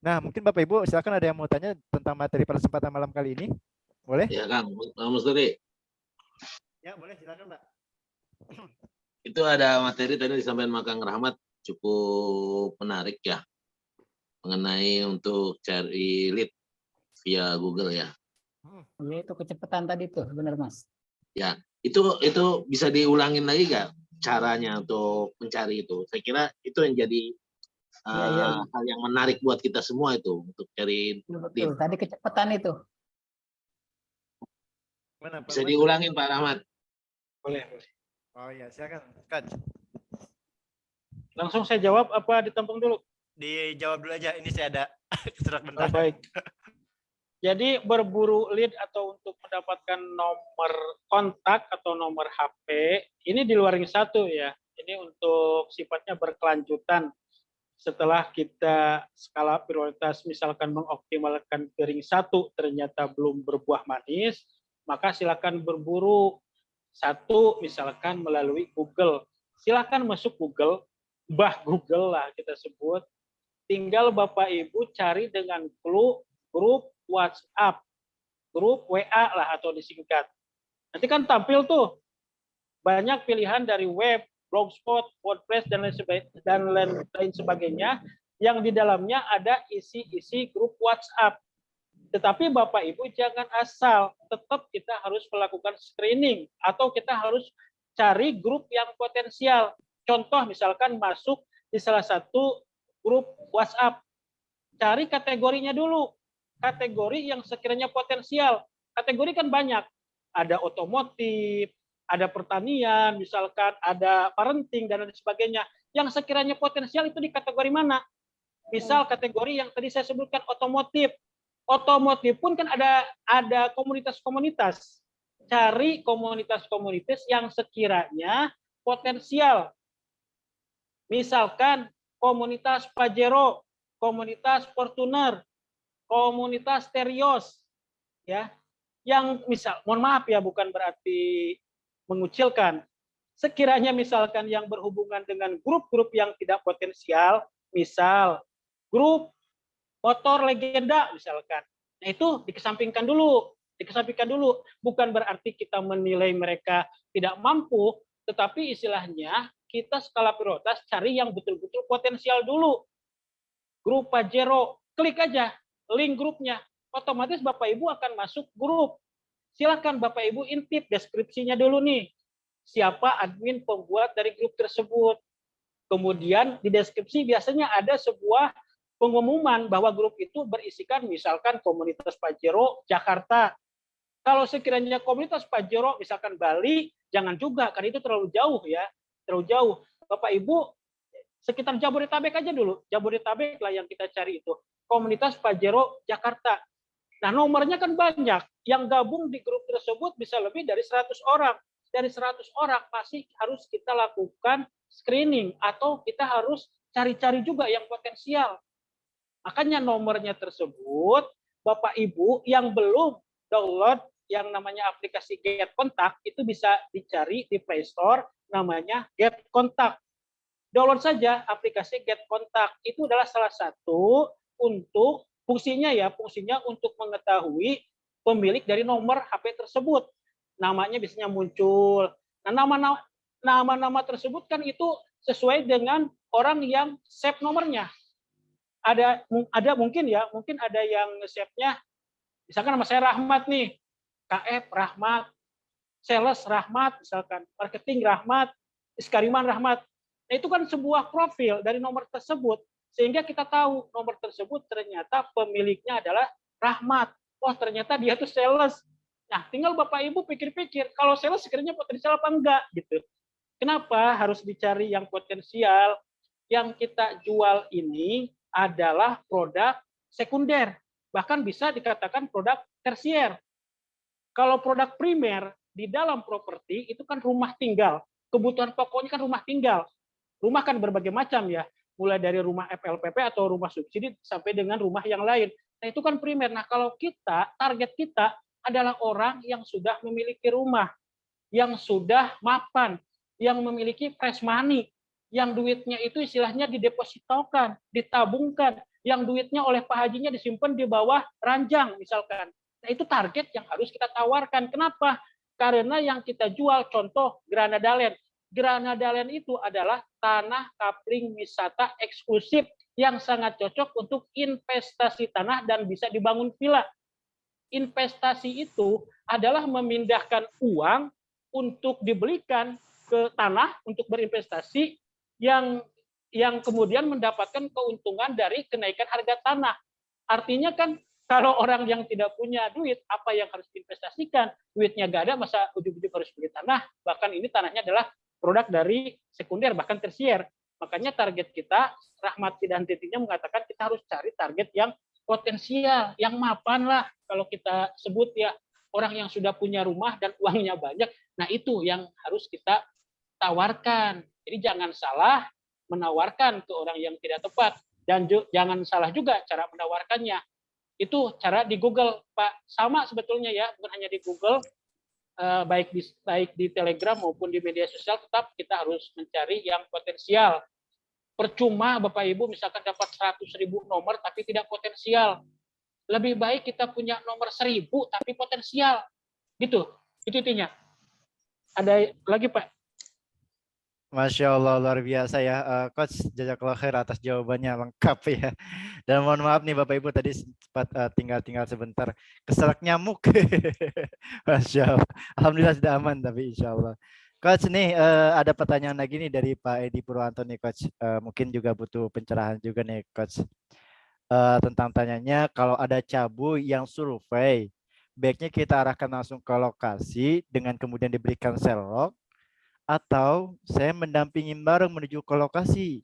Nah, mungkin Bapak Ibu silakan ada yang mau tanya tentang materi pada kesempatan malam kali ini. Boleh? Ya Kang, Mas Turi. Ya, boleh silakan, Pak. Itu ada materi tadi disampaikan sama Kang Rahmat cukup menarik ya mengenai untuk cari lead via Google ya. Ya, itu kecepatan tadi tuh, benar Mas. Ya, itu bisa diulangin lagi nggak caranya untuk mencari itu? Saya kira itu yang jadi hal yang menarik buat kita semua itu untuk cari lead. Betul. Tadi kecepatan itu. Bisa diulangin Pak Rahmat. Boleh. Oh iya, silakan, Coach. Langsung saya jawab apa ditampung dulu? Dijawab dulu aja. Ini saya ada keserak bentar. Baik. Jadi berburu lead atau untuk mendapatkan nomor kontak atau nomor HP ini di luar ring 1 ya. Ini untuk sifatnya berkelanjutan. Setelah kita skala prioritas misalkan mengoptimalkan ke ring 1 ternyata belum berbuah manis, maka silakan berburu 1 misalkan melalui Google. Silakan masuk Google, Google lah kita sebut. Tinggal Bapak Ibu cari dengan grup WhatsApp, grup WA lah atau disingkat. Nanti kan tampil tuh banyak pilihan dari web, blogspot, WordPress dan lain sebagainya yang di dalamnya ada isi-isi grup WhatsApp. Tetapi Bapak Ibu jangan asal, tetap kita harus melakukan screening atau kita harus cari grup yang potensial. Contoh misalkan masuk di salah satu grup WhatsApp, cari kategorinya dulu. Kategori yang sekiranya potensial. Kategori kan banyak. Ada otomotif, ada pertanian, misalkan ada parenting dan lain sebagainya. Yang sekiranya potensial itu di kategori mana? Misal kategori yang tadi saya sebutkan otomotif. Otomotif pun kan ada komunitas-komunitas. Cari komunitas-komunitas yang sekiranya potensial. Misalkan komunitas Pajero, komunitas Fortuner, komunitas Terios, ya, yang misal, mohon maaf ya, bukan berarti mengucilkan. Sekiranya misalkan yang berhubungan dengan grup-grup yang tidak potensial, misal grup motor legenda misalkan, nah itu dikesampingkan dulu. Bukan berarti kita menilai mereka tidak mampu, tetapi istilahnya kita skala prioritas cari yang betul-betul potensial dulu. Grup Pajero, klik aja link grupnya, otomatis Bapak Ibu akan masuk grup. Silakan Bapak Ibu intip deskripsinya dulu nih. Siapa admin pembuat dari grup tersebut. Kemudian di deskripsi biasanya ada sebuah pengumuman bahwa grup itu berisikan misalkan komunitas Pajero Jakarta. Kalau sekiranya komunitas Pajero misalkan Bali, jangan juga, karena itu terlalu jauh ya. Terlalu jauh. Bapak Ibu sekitar Jabodetabek aja dulu. Jabodetabek lah yang kita cari itu. Komunitas Pajero Jakarta. Nah, nomornya kan banyak. Yang gabung di grup tersebut bisa lebih dari 100 orang. Dari 100 orang masih harus kita lakukan screening atau kita harus cari-cari juga yang potensial. Makanya nomornya tersebut, Bapak Ibu yang belum download yang namanya aplikasi Get Kontak itu bisa dicari di Play Store, namanya Get Kontak. Download saja aplikasi Get Kontak. Itu adalah salah satu untuk fungsinya untuk mengetahui pemilik dari nomor HP tersebut. Namanya biasanya muncul. Nah, nama-nama tersebut kan itu sesuai dengan orang yang save nomornya. Ada mungkin ada yang save-nya misalkan nama saya Rahmat nih. KF Rahmat, sales Rahmat misalkan, marketing Rahmat, Iskariman Rahmat. Nah, itu kan sebuah profil dari nomor tersebut. Sehingga kita tahu nomor tersebut ternyata pemiliknya adalah Rahmat. Wah, ternyata dia tuh sales. Nah, tinggal Bapak Ibu pikir-pikir, kalau sales sekiranya potensial apa enggak gitu. Kenapa harus dicari yang potensial? Yang kita jual ini adalah produk sekunder. Bahkan bisa dikatakan produk tersier. Kalau produk primer di dalam properti itu kan rumah tinggal. Kebutuhan pokoknya kan rumah tinggal. Rumah kan berbagai macam ya. Mulai dari rumah FLPP atau rumah subsidi sampai dengan rumah yang lain. Nah, itu kan primer. Nah, kalau target kita adalah orang yang sudah memiliki rumah, yang sudah mapan, yang memiliki fresh money, yang duitnya itu istilahnya didepositokan, ditabungkan, yang duitnya oleh Pak Hajinya disimpan di bawah ranjang misalkan. Nah, itu target yang harus kita tawarkan. Kenapa? Karena yang kita jual, contoh Granada Land. Granada Land itu adalah tanah kapling wisata eksklusif yang sangat cocok untuk investasi tanah dan bisa dibangun villa. Investasi itu adalah memindahkan uang untuk dibelikan ke tanah untuk berinvestasi yang kemudian mendapatkan keuntungan dari kenaikan harga tanah. Artinya kan kalau orang yang tidak punya duit, apa yang harus diinvestasikan? Duitnya nggak ada, masa ujung-ujung harus beli tanah? Bahkan ini tanahnya adalah produk dari sekunder, bahkan tersier. Makanya target kita, Rahmati dan Titinya mengatakan kita harus cari target yang potensial, yang mapan lah kalau kita sebut ya, orang yang sudah punya rumah dan uangnya banyak. Nah itu yang harus kita tawarkan. Jadi jangan salah menawarkan ke orang yang tidak tepat, dan jangan salah juga cara menawarkannya. Itu cara di Google, Pak. Sama sebetulnya ya, bukan hanya di Google, baik di Telegram maupun di media sosial, tetap kita harus mencari yang potensial. Percuma Bapak Ibu misalkan dapat 100.000 nomor tapi tidak potensial. Lebih baik kita punya nomor 1.000 tapi potensial. Gitu. Itu intinya. Ada lagi Pak? Masya Allah, luar biasa ya. Coach, jazakallah khair atas jawabannya lengkap ya. Dan mohon maaf nih Bapak Ibu tadi sempat tinggal sebentar. Keselak nyamuk. Masya Allah. Alhamdulillah sudah aman tapi insya Allah. Coach nih ada pertanyaan lagi nih dari Pak Edi Purwanto nih Coach. Mungkin juga butuh pencerahan juga nih Coach. Tentang tanyanya kalau ada cabu yang survei, baiknya kita arahkan langsung ke lokasi dengan kemudian diberikan selok, atau saya mendampingi bareng menuju ke lokasi,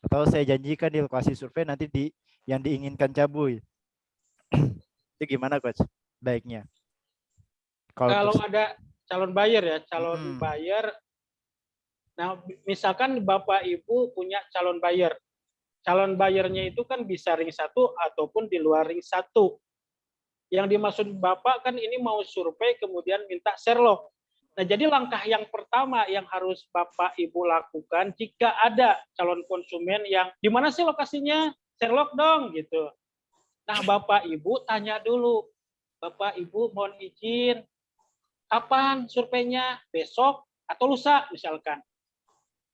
atau saya janjikan di lokasi survei nanti yang diinginkan cabu. Itu gimana Coach baiknya? Kalau ada calon buyer ya, calon buyer. Nah, misalkan Bapak Ibu punya calon buyer. Calon buyernya itu kan bisa ring 1 ataupun di luar ring 1. Yang dimaksud Bapak kan ini mau survei kemudian minta Sherlock. Nah, jadi langkah yang pertama yang harus Bapak Ibu lakukan jika ada calon konsumen yang di mana sih lokasinya? Sherlock dong gitu. Nah, Bapak Ibu tanya dulu. Bapak Ibu mohon izin, kapan surveinya? Besok atau lusa misalkan.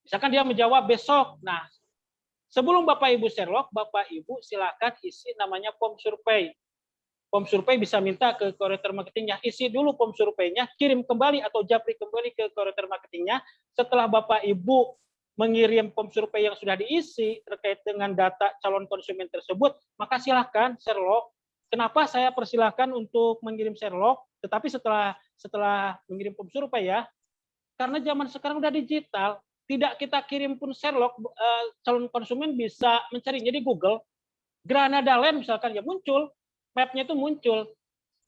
Misalkan dia menjawab besok. Nah, sebelum Bapak Ibu Sherlock, Bapak Ibu silakan isi namanya form survei. Form survei bisa minta ke koordinator marketingnya, isi dulu form surveinya, kirim kembali atau japri kembali ke koordinator marketingnya. Setelah Bapak Ibu mengirim form survei yang sudah diisi terkait dengan data calon konsumen tersebut, maka silakan Sherlock. Kenapa saya persilahkan untuk mengirim Sherlock, tetapi setelah mengirim form survei ya, karena zaman sekarang udah digital, tidak kita kirim pun Sherlock, calon konsumen bisa mencarinya di Google. Granada Land misalkan ya muncul, mapnya itu muncul.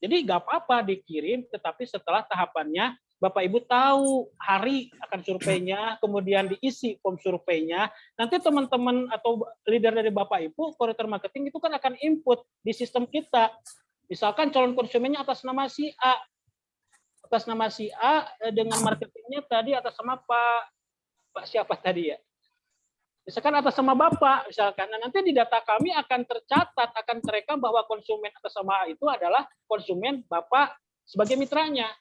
Jadi nggak apa-apa dikirim, tetapi setelah tahapannya Bapak Ibu tahu hari akan surveinya, kemudian diisi form surveinya. Nanti teman-teman atau leader dari Bapak Ibu, koordinator marketing itu kan akan input di sistem kita. Misalkan calon konsumennya atas nama si A. Atas nama si A dengan marketingnya tadi atas nama Pak siapa tadi ya? Misalkan atas nama Bapak, misalkan. Nah, nanti di data kami akan tercatat, akan terekam bahwa konsumen atas nama A itu adalah konsumen Bapak sebagai mitranya.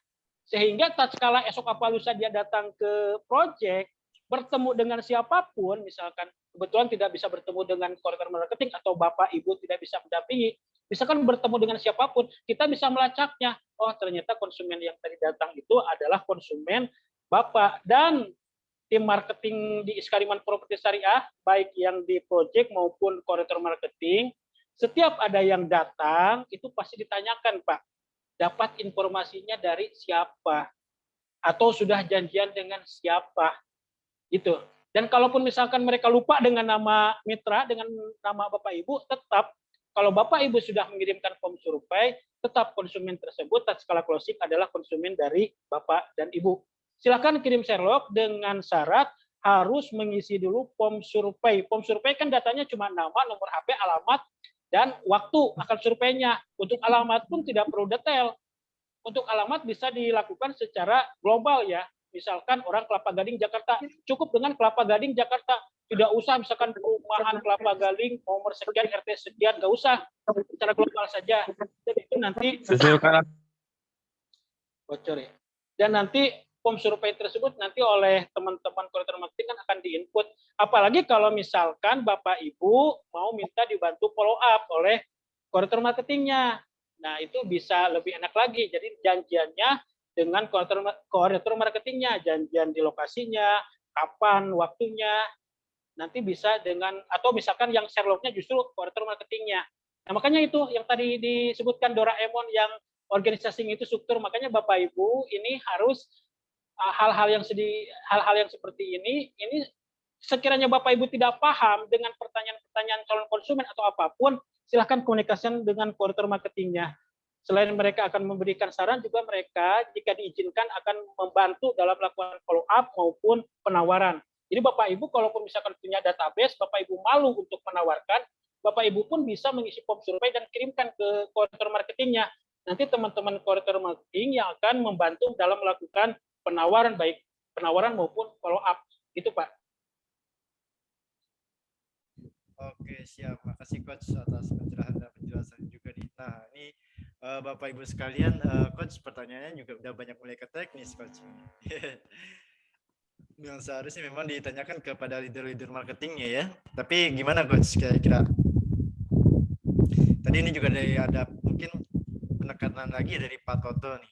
Sehingga tatkala esok apa lusa dia datang ke proyek, bertemu dengan siapapun, misalkan kebetulan tidak bisa bertemu dengan koordinator marketing atau Bapak Ibu tidak bisa mendampingi, misalkan bertemu dengan siapapun, kita bisa melacaknya. Oh, ternyata konsumen yang tadi datang itu adalah konsumen Bapak. Dan tim marketing di Iskariman Properti Syariah, baik yang di proyek maupun koordinator marketing, setiap ada yang datang, itu pasti ditanyakan, Pak, dapat informasinya dari siapa? Atau sudah janjian dengan siapa? Gitu. Dan kalaupun misalkan mereka lupa dengan nama mitra, dengan nama Bapak Ibu, tetap kalau Bapak Ibu sudah mengirimkan form survei, tetap konsumen tersebut tatkala closing adalah konsumen dari Bapak dan Ibu. Silakan kirim Sherlock dengan syarat harus mengisi dulu form survei. Form survei kan datanya cuma nama, nomor HP, alamat, dan waktu akan surveinya. Untuk alamat pun tidak perlu detail. Untuk alamat bisa dilakukan secara global ya. Misalkan orang Kelapa Gading Jakarta, cukup dengan Kelapa Gading Jakarta. Tidak usah misalkan perumahan Kelapa Gading nomor sekian RT sekian, nggak usah, secara global saja. Jadi itu nanti bocor ya. Dan nanti form survei tersebut nanti oleh teman-teman koordinator marketing kan akan diinput. Apalagi kalau misalkan Bapak Ibu mau minta dibantu follow up oleh koordinator marketingnya. Nah, itu bisa lebih enak lagi. Jadi janjiannya dengan koordinator marketingnya, janjian di lokasinya, kapan waktunya, nanti bisa dengan, atau misalkan yang share log-nya justru koordinator marketingnya. Nah, makanya itu yang tadi disebutkan Doraemon yang organisasi itu struktur, makanya Bapak Ibu ini harus hal-hal yang seperti ini sekiranya Bapak Ibu tidak paham dengan pertanyaan-pertanyaan calon konsumen atau apapun, silahkan komunikasikan dengan koordinator marketingnya. Selain mereka akan memberikan saran, juga mereka jika diizinkan akan membantu dalam melakukan follow up maupun penawaran. Jadi Bapak Ibu kalaupun misalkan punya database, Bapak Ibu malu untuk menawarkan, Bapak Ibu pun bisa mengisi form survei dan kirimkan ke koordinator marketingnya. Nanti teman-teman koordinator marketing yang akan membantu dalam melakukan penawaran, baik penawaran maupun follow up. Itu Pak. Oke, siap. Makasih Coach atas pencerahan dan penjelasan juga nih. Nah, ini Bapak Ibu sekalian, Coach pertanyaannya juga udah banyak mulai ke teknis Coach. Yang seharusnya memang ditanyakan kepada leader-leader marketingnya ya. Tapi gimana Coach kira-kira? Tadi ini juga ada mungkin penekanan lagi dari Pak Toto nih.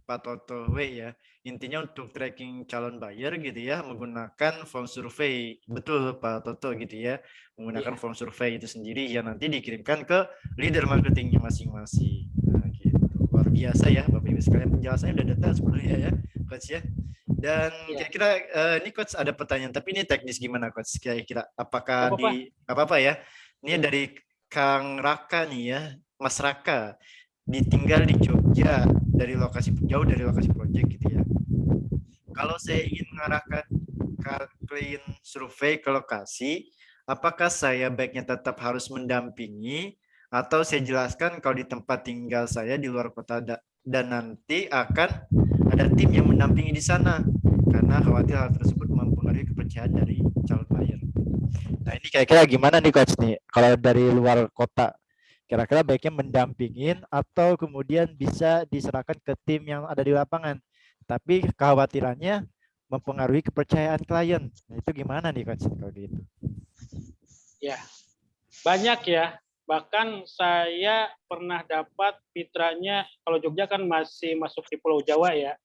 Pak Toto W ya. Intinya untuk tracking calon buyer gitu ya, menggunakan form survei. Betul Pak Toto gitu ya. Menggunakan form survei itu sendiri yang nanti dikirimkan ke leader marketingnya masing-masing. Nah, gitu. Luar biasa ya Bapak Ibu sekalian, penjelasannya udah detail sebenarnya ya Coach ya. Dan kira-kira ini Coach ada pertanyaan, tapi ini teknis gimana Coach? Kira-kira apakah apa-apa ya? Ini dari Kang Raka nih ya, Mas Raka, ditinggal di Jogja dari lokasi jauh dari lokasi proyek gitu ya. Kalau saya ingin mengarahkan klien survei ke lokasi, apakah saya baiknya tetap harus mendampingi atau saya jelaskan kalau di tempat tinggal saya di luar kota dan nanti akan ada tim yang mendampingi di sana karena khawatir hal tersebut mempengaruhi kepercayaan dari calon buyer. Nah, ini kira-kira gimana nih Coach nih kalau dari luar kota? Kira-kira baiknya mendampingin atau kemudian bisa diserahkan ke tim yang ada di lapangan. Tapi kekhawatirannya mempengaruhi kepercayaan klien. Nah, itu gimana nih Coach kalau gitu? Ya, banyak ya. Bahkan saya pernah dapat mitranya, kalau Jogja kan masih masuk di Pulau Jawa ya.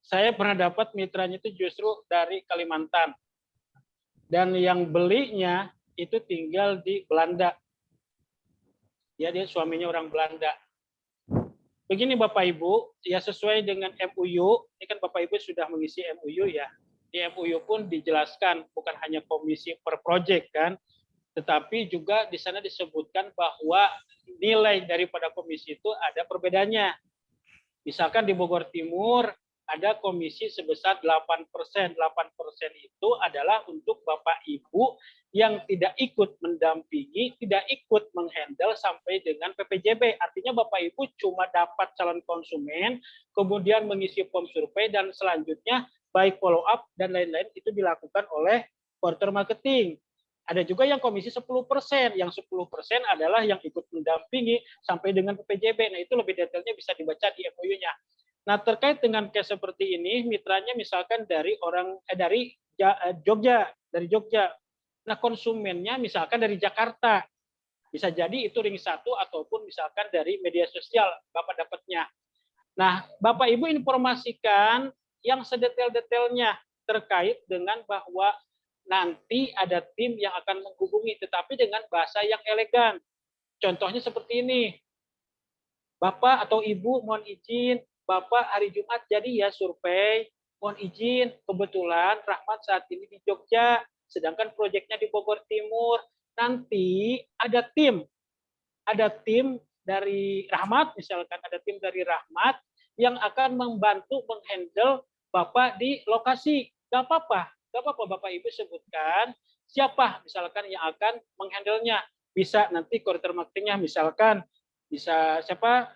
Saya pernah dapat mitranya itu justru dari Kalimantan. Dan yang belinya itu tinggal di Belanda. Ya, dia suaminya orang Belanda. Begini Bapak Ibu, ya sesuai dengan MUU, ini kan Bapak Ibu sudah mengisi MUU ya. Di MUU pun dijelaskan bukan hanya komisi per project kan, tetapi juga di sana disebutkan bahwa nilai daripada komisi itu ada perbedaannya. Misalkan di Bogor Timur ada komisi sebesar 8%. 8% itu adalah untuk Bapak Ibu yang tidak ikut mendampingi, tidak ikut menghandle sampai dengan PPJB. Artinya Bapak Ibu cuma dapat calon konsumen, kemudian mengisi form survei, dan selanjutnya baik follow up dan lain-lain itu dilakukan oleh koordinator marketing. Ada juga yang komisi 10%, yang 10% adalah yang ikut mendampingi sampai dengan PPJB. Nah, itu lebih detailnya bisa dibaca di MOU-nya. Nah, terkait dengan case seperti ini, mitranya misalkan dari Jogja. Nah, konsumennya misalkan dari Jakarta. Bisa jadi itu ring 1 ataupun misalkan dari media sosial Bapak dapatnya. Nah, Bapak Ibu informasikan yang sedetail-detailnya terkait dengan bahwa nanti ada tim yang akan menghubungi, tetapi dengan bahasa yang elegan. Contohnya seperti ini. Bapak atau Ibu mohon izin, Bapak hari Jumat jadi ya survei, mohon izin, kebetulan Rahmat saat ini di Jogja, sedangkan proyeknya di Bogor Timur. Nanti ada tim dari Rahmat, misalkan ada tim dari Rahmat yang akan membantu menghandle Bapak di lokasi. Gak apa-apa Bapak Ibu sebutkan siapa misalkan yang akan menghandle-nya. Bisa nanti koordinator marketingnya misalkan bisa siapa,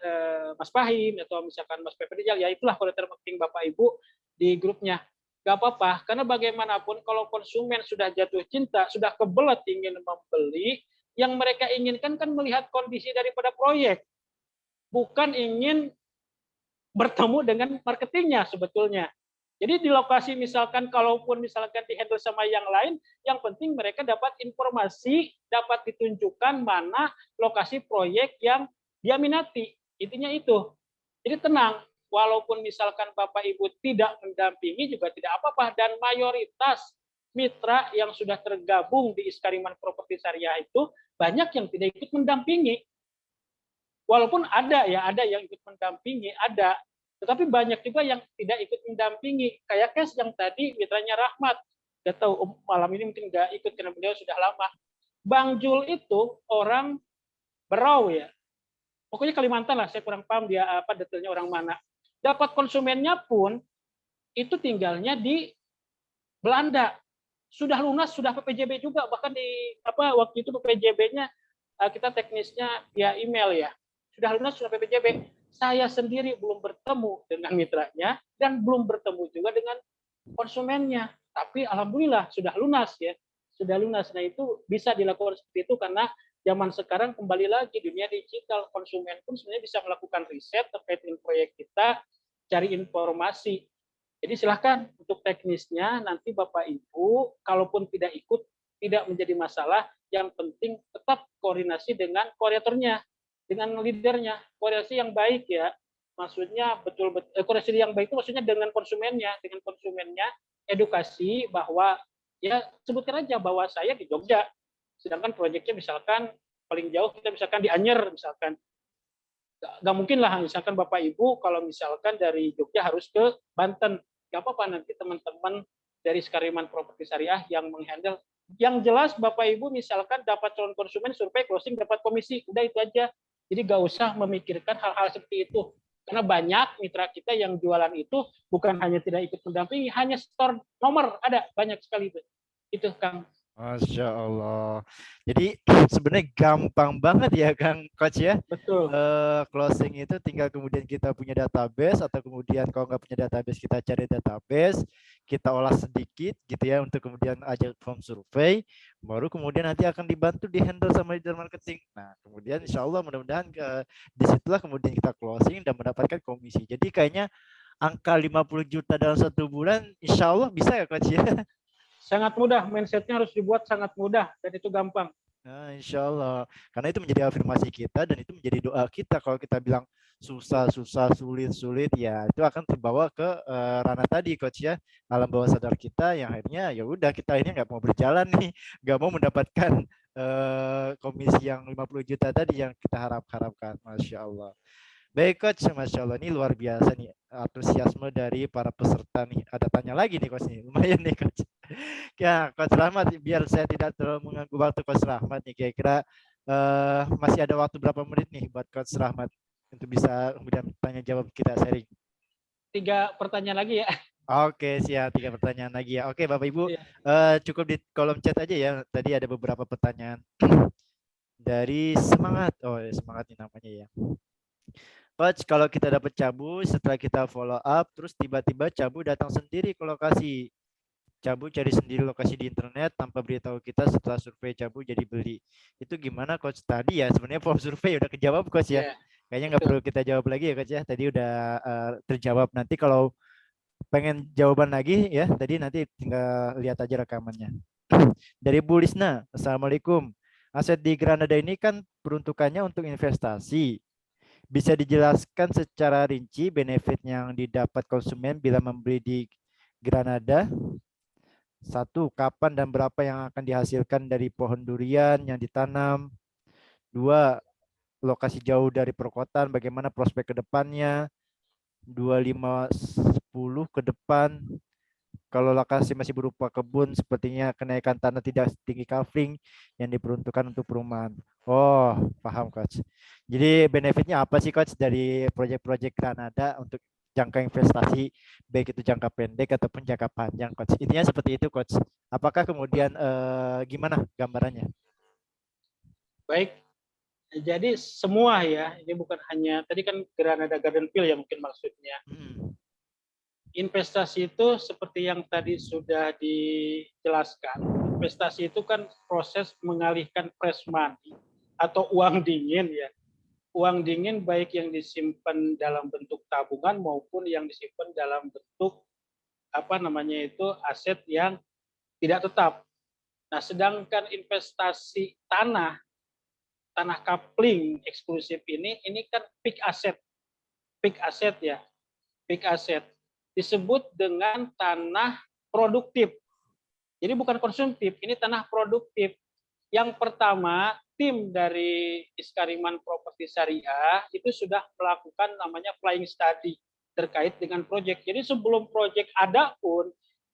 Mas Fahim atau misalkan Mas Pepe Rijal, ya itulah koordinator marketing Bapak Ibu di grupnya. Gak apa-apa, karena bagaimanapun kalau konsumen sudah jatuh cinta, sudah kebelet ingin membeli, yang mereka inginkan kan melihat kondisi daripada proyek, bukan ingin bertemu dengan marketingnya sebetulnya. Jadi di lokasi misalkan kalaupun misalkan dihandle sama yang lain, yang penting mereka dapat informasi, dapat ditunjukkan mana lokasi proyek yang dia minati. Intinya itu. Jadi tenang, walaupun misalkan Bapak Ibu tidak mendampingi juga tidak apa-apa, dan mayoritas mitra yang sudah tergabung di Iskariman Properti Syariah itu banyak yang tidak ikut mendampingi. Walaupun ada yang ikut mendampingi, ada. Tetapi banyak juga yang tidak ikut mendampingi. Kayak case yang tadi mitranya Rahmat. Nggak tahu malam ini mungkin nggak ikut karena beliau sudah lama. Bang Jul itu orang Berau ya. Pokoknya Kalimantan lah, saya kurang paham dia apa detailnya orang mana. Dapat konsumennya pun itu tinggalnya di Belanda. Sudah lunas, sudah PPJB juga, bahkan di waktu itu PPJB-nya kita teknisnya via email ya. Sudah lunas, sudah PPJB. Saya sendiri belum bertemu dengan mitranya dan belum bertemu juga dengan konsumennya. Tapi alhamdulillah sudah lunas ya. Sudah lunas. Nah, itu bisa dilakukan seperti itu karena zaman sekarang kembali lagi dunia digital, konsumen pun sebenarnya bisa melakukan riset terkait dengan proyek kita, cari informasi. Jadi silahkan untuk teknisnya nanti Bapak Ibu, kalaupun tidak ikut tidak menjadi masalah. Yang penting tetap koordinasi dengan koordinatornya, dengan leadernya, koordinasi yang baik ya. Maksudnya koordinasi yang baik itu maksudnya dengan konsumennya, edukasi bahwa ya sebutkan aja bahwa saya di Jogja, sedangkan proyeknya misalkan paling jauh kita misalkan di Anyer misalkan. Nggak mungkin lah misalkan Bapak Ibu kalau misalkan dari Jogja harus ke Banten. Nggak apa-apa, nanti teman-teman dari Iskariman Properti Syariah yang menghandle. Yang jelas Bapak Ibu misalkan dapat calon konsumen, survei, closing, dapat komisi. Udah itu aja. Jadi nggak usah memikirkan hal-hal seperti itu. Karena banyak mitra kita yang jualan itu bukan hanya tidak ikut mendampingi, hanya store nomor. Ada banyak sekali itu. Itu Kang. Masya Allah. Jadi sebenarnya gampang banget ya Kang Coach ya. Betul. Closing itu tinggal kemudian kita punya database, atau kemudian kalau nggak punya database kita cari database, kita olah sedikit gitu ya untuk kemudian ajak form survei, baru kemudian nanti akan dibantu di handle sama leader marketing. Nah kemudian insya Allah mudah-mudahan disitulah kemudian kita closing dan mendapatkan komisi. Jadi kayaknya angka 50 juta dalam 1 bulan insya Allah bisa ya Coach ya. Sangat mudah, mindsetnya harus dibuat sangat mudah dan itu gampang. Nah, insya Allah. Karena itu menjadi afirmasi kita dan itu menjadi doa kita. Kalau kita bilang susah, sulit, ya itu akan terbawa ke ranah tadi, Coach ya. Alam bawah sadar kita yang akhirnya ya udah kita akhirnya nggak mau berjalan nih, nggak mau mendapatkan komisi yang 50 juta tadi yang kita harapkan. Masya Allah. Baik Coach, Masya Allah, ini luar biasa nih antusiasme dari para peserta nih. Ada tanya lagi nih Coach nih, lumayan nih Coach. Ya Coach Rahmat, biar saya tidak terlalu mengganggu waktu Coach Rahmat nih, kira-kira masih ada waktu berapa menit nih buat Coach Rahmat untuk bisa kemudian tanya jawab kita sharing. 3 pertanyaan lagi ya. Oke siap, 3 pertanyaan lagi ya. Oke Bapak Ibu, cukup di kolom chat aja ya. Tadi ada beberapa pertanyaan dari Semangat. Oh Semangat ini namanya ya. Coach, kalau kita dapat Cabu, setelah kita follow up, terus tiba-tiba Cabu datang sendiri ke lokasi. Cabu cari sendiri lokasi di internet tanpa beritahu kita, setelah survei Cabu jadi beli. Itu gimana Coach? Tadi ya sebenarnya form survei udah kejawab Coach ya. Kayaknya nggak perlu kita jawab lagi ya Coach ya. Tadi udah terjawab. Nanti kalau pengen jawaban lagi ya, tadi nanti tinggal lihat aja rekamannya. Dari Bu Lisna, Assalamualaikum. Aset di Granada ini kan peruntukannya untuk investasi. Bisa dijelaskan secara rinci benefit yang didapat konsumen bila membeli di Granada? 1. Kapan dan berapa yang akan dihasilkan dari pohon durian yang ditanam? 2. Lokasi jauh dari perkotaan, bagaimana prospek ke depannya? 2, 5, 10 ke depan. Kalau lokasi masih berupa kebun, sepertinya kenaikan tanah tidak setinggi kafling yang diperuntukkan untuk perumahan. Oh, paham Coach. Jadi benefitnya apa sih Coach dari proyek-proyek Granada untuk jangka investasi, baik itu jangka pendek ataupun jangka panjang Coach? Intinya seperti itu Coach. Apakah kemudian gimana gambarannya? Baik, jadi semua ya, ini bukan hanya, tadi kan Granada Gardenville ya mungkin maksudnya. Investasi itu seperti yang tadi sudah dijelaskan, investasi itu kan proses mengalihkan fresh money atau uang dingin ya. Uang dingin baik yang disimpan dalam bentuk tabungan maupun yang disimpan dalam bentuk aset yang tidak tetap. Nah, sedangkan investasi tanah kapling eksklusif ini kan peak aset ya, peak aset disebut dengan tanah produktif. Jadi bukan konsumtif, ini tanah produktif. Yang pertama, tim dari Iskariman Properti Syariah itu sudah melakukan namanya flying study terkait dengan proyek. Jadi sebelum proyek ada pun,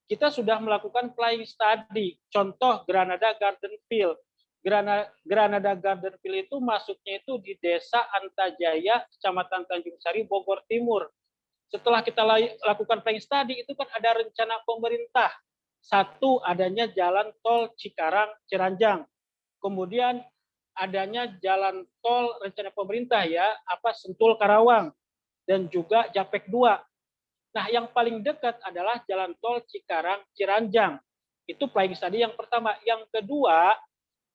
kita sudah melakukan flying study. Contoh Granada Garden Field. Granada Garden Field itu masuknya itu di Desa Antajaya, Kecamatan Tanjung Sari, Bogor Timur. Setelah kita lakukan flying study, itu kan ada rencana pemerintah. Satu, adanya jalan tol Cikarang-Ciranjang. Kemudian adanya jalan tol rencana pemerintah ya, Sentul-Karawang, dan juga Japek 2. Nah, yang paling dekat adalah jalan tol Cikarang-Ciranjang. Itu flying study yang pertama. Yang kedua,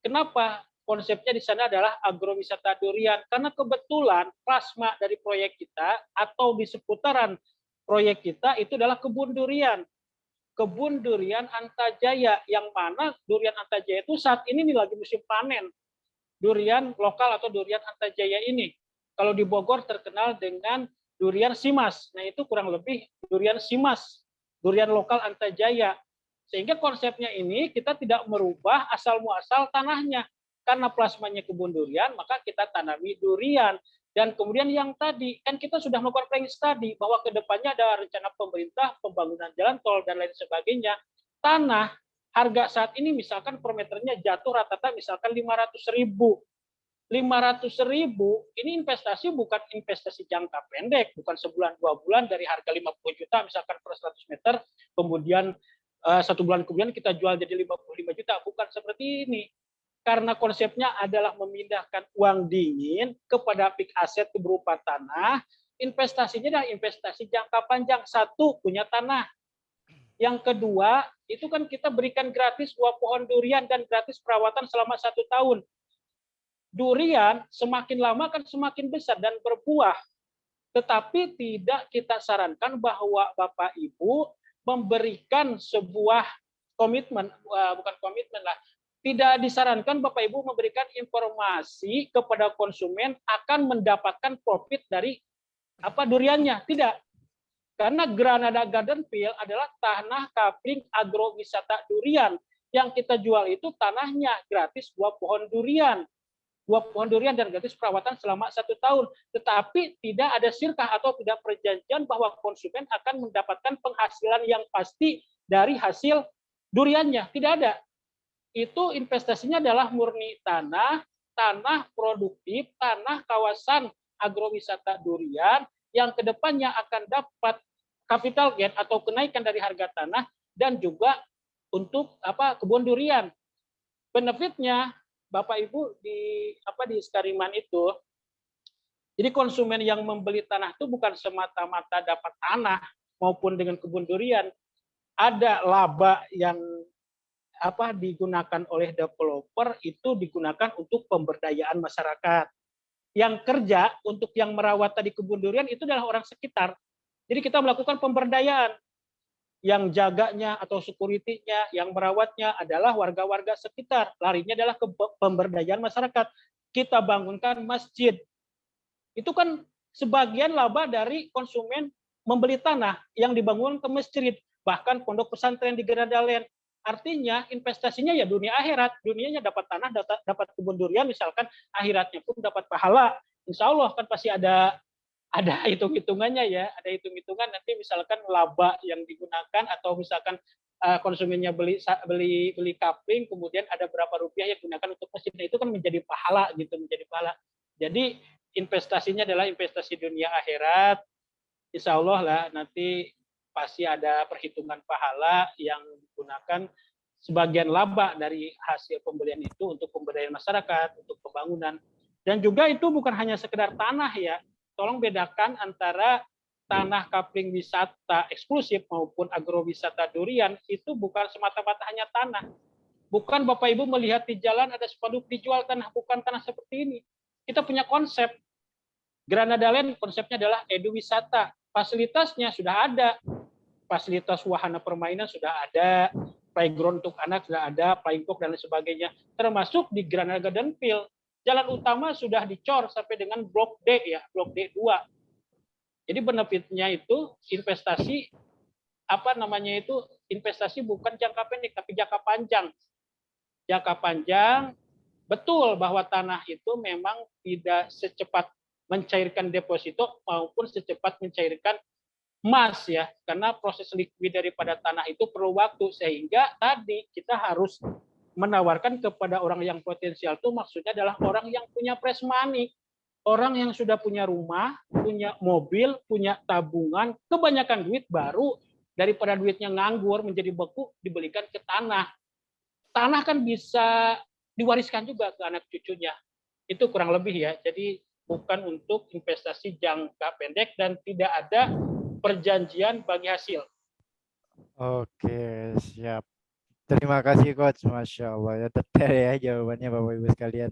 kenapa konsepnya di sana adalah agrowisata durian? Karena kebetulan plasma dari proyek kita atau di seputaran proyek kita itu adalah kebun durian. Kebun durian Antajaya, yang mana durian Antajaya itu saat ini lagi musim panen. Durian lokal atau durian Antajaya ini. Kalau di Bogor terkenal dengan durian Simas. Nah, itu kurang lebih durian Simas, durian lokal Antajaya. Sehingga konsepnya ini kita tidak merubah asal muasal tanahnya. Karena plasmanya kebun durian, maka kita tanami durian. Dan kemudian yang tadi, kan kita sudah melakukan planning study bahwa ke depannya ada rencana pemerintah, pembangunan jalan tol, dan lain sebagainya. Tanah, harga saat ini misalkan per meternya jatuh rata-rata misalkan 500.000. 500.000, ini investasi bukan investasi jangka pendek, bukan sebulan, 2 bulan dari harga 50 juta misalkan per 100 meter, kemudian 1 bulan kemudian kita jual jadi 55 juta, bukan seperti ini. Karena konsepnya adalah memindahkan uang dingin kepada peak aset berupa tanah, investasinya adalah investasi jangka panjang. Satu, punya tanah. Yang kedua, itu kan kita berikan gratis 2 pohon durian dan gratis perawatan selama 1 tahun. Durian semakin lama kan semakin besar dan berbuah. Tetapi tidak kita sarankan bahwa Bapak Ibu memberikan sebuah komitmen, bukan komitmen lah, tidak disarankan Bapak Ibu memberikan informasi kepada konsumen akan mendapatkan profit dari duriannya. Tidak. Karena Granada Garden Field adalah tanah kapling agrowisata durian. Yang kita jual itu tanahnya gratis 2 pohon durian. 2 pohon durian dan gratis perawatan selama 1 tahun. Tetapi tidak ada sirkah atau tidak perjanjian bahwa konsumen akan mendapatkan penghasilan yang pasti dari hasil duriannya. Tidak ada. Itu investasinya adalah murni tanah produktif, tanah kawasan agrowisata durian yang kedepannya akan dapat capital gain atau kenaikan dari harga tanah dan juga untuk kebun durian. Benefitnya Bapak Ibu di Iskariman itu, jadi konsumen yang membeli tanah itu bukan semata-mata dapat tanah maupun dengan kebun durian, ada laba yang digunakan oleh developer itu digunakan untuk pemberdayaan masyarakat. Yang kerja untuk yang merawat tadi kebun durian itu adalah orang sekitar. Jadi kita melakukan pemberdayaan. Yang jaganya atau security-nya, yang merawatnya adalah warga-warga sekitar. Larinya adalah ke pemberdayaan masyarakat. Kita bangunkan masjid. Itu kan sebagian laba dari konsumen membeli tanah yang dibangun ke masjid. Bahkan pondok pesantren di Granada Land. Artinya investasinya ya dunia akhirat, dunianya dapat tanah, dapat kebun durian misalkan, akhiratnya pun dapat pahala. Insya Allah kan pasti ada hitung-hitungannya ya, ada hitung-hitungan nanti misalkan laba yang digunakan atau misalkan konsumennya beli kapling, kemudian ada berapa rupiah yang digunakan untuk masjidnya, itu kan menjadi pahala gitu, menjadi pahala. Jadi investasinya adalah investasi dunia akhirat. Insya Allah lah nanti pasti ada perhitungan pahala yang digunakan sebagian laba dari hasil pembelian itu untuk pemberdayaan masyarakat, untuk pembangunan. Dan juga itu bukan hanya sekedar tanah ya. Tolong bedakan antara tanah kapling wisata eksklusif maupun agrowisata durian, itu bukan semata-mata hanya tanah. Bukan Bapak Ibu melihat di jalan ada spanduk dijual tanah, bukan tanah seperti ini. Kita punya konsep. Granada Land konsepnya adalah eduwisata. Fasilitasnya sudah ada. fasilitas wahana permainan sudah ada, playground untuk anak sudah ada, playing box dan lain sebagainya. Termasuk di Granada Garden Field, jalan utama sudah dicor sampai dengan blok D ya, blok D2. Jadi benefitnya itu investasi investasi bukan jangka pendek tapi jangka panjang. Jangka panjang, betul bahwa tanah itu memang tidak secepat mencairkan deposito maupun secepat mencairkan emas ya, karena proses likuid daripada tanah itu perlu waktu, sehingga tadi kita harus menawarkan kepada orang yang potensial itu maksudnya adalah orang yang punya fresh money, orang yang sudah punya rumah, punya mobil, punya tabungan, kebanyakan duit baru daripada duitnya nganggur menjadi beku dibelikan ke tanah. Tanah kan bisa diwariskan juga ke anak cucunya. Itu kurang lebih ya. Jadi bukan untuk investasi jangka pendek dan tidak ada perjanjian bagi hasil. Oke, siap. Terima kasih Coach, Masya Allah ya, detail ya jawabannya Bapak Ibu sekalian.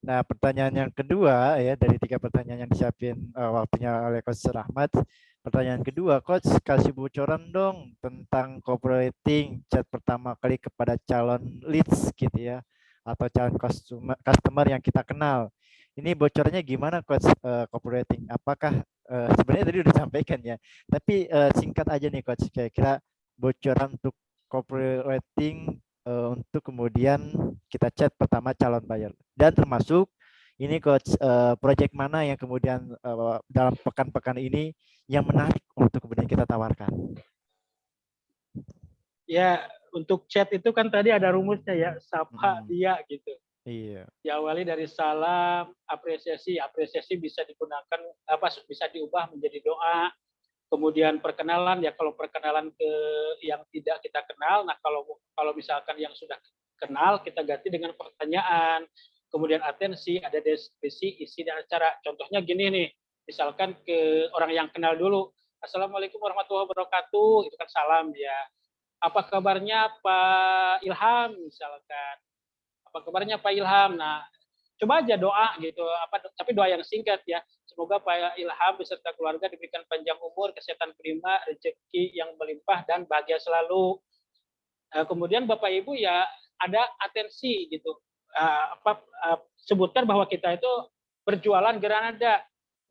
Nah, pertanyaan yang kedua ya, dari 3 pertanyaan yang disiapin waktunya oleh Coach Rahmat. Pertanyaan kedua, Coach kasih bocoran dong tentang copywriting chat pertama kali kepada calon leads gitu ya, atau calon customer yang kita kenal. Ini bocornya gimana Coach copywriting? Apakah sebenarnya tadi udah disampaikan ya, tapi singkat aja nih Coach, kira-kira bocoran untuk copywriting untuk kemudian kita chat pertama calon buyer, dan termasuk ini Coach project mana yang kemudian dalam pekan-pekan ini yang menarik untuk kemudian kita tawarkan. Ya, untuk chat itu kan tadi ada rumusnya ya, sapa dia gitu. Iya. Diawali dari salam, apresiasi bisa digunakan bisa diubah menjadi doa. Kemudian perkenalan ya, kalau perkenalan ke yang tidak kita kenal, nah kalau misalkan yang sudah kenal kita ganti dengan pertanyaan. Kemudian atensi, ada deskripsi, isi dan acara. Contohnya gini nih, misalkan ke orang yang kenal dulu, Assalamualaikum warahmatullahi wabarakatuh, itu kan salam ya. Apa kabarnya Pak Ilham misalkan? Apa kabarnya Pak Ilham? Nah, coba aja doa gitu, tapi doa yang singkat ya. Semoga Pak Ilham beserta keluarga diberikan panjang umur, kesehatan prima, rezeki yang melimpah dan bahagia selalu. Kemudian Bapak Ibu ya ada atensi gitu. Sebutkan bahwa kita itu berjualan Granada.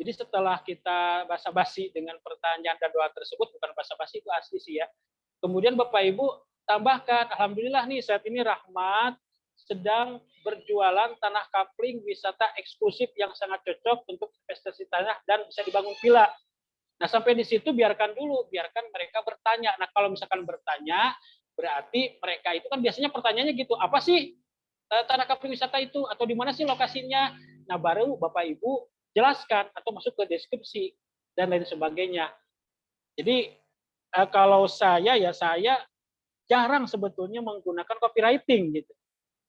Jadi setelah kita basa-basi dengan pertanyaan dan doa tersebut, bukan basa-basi itu asli sih ya. Kemudian Bapak Ibu tambahkan, alhamdulillah nih saat ini Rahmat sedang berjualan tanah kapling wisata eksklusif yang sangat cocok untuk investasi tanah dan bisa dibangun villa. Nah, sampai di situ biarkan dulu, biarkan mereka bertanya. Nah, kalau misalkan bertanya, berarti mereka itu kan biasanya pertanyaannya gitu, apa sih tanah kapling wisata itu, atau di mana sih lokasinya? Nah, baru Bapak Ibu jelaskan atau masuk ke deskripsi dan lain sebagainya. Jadi kalau saya jarang sebetulnya menggunakan copywriting gitu.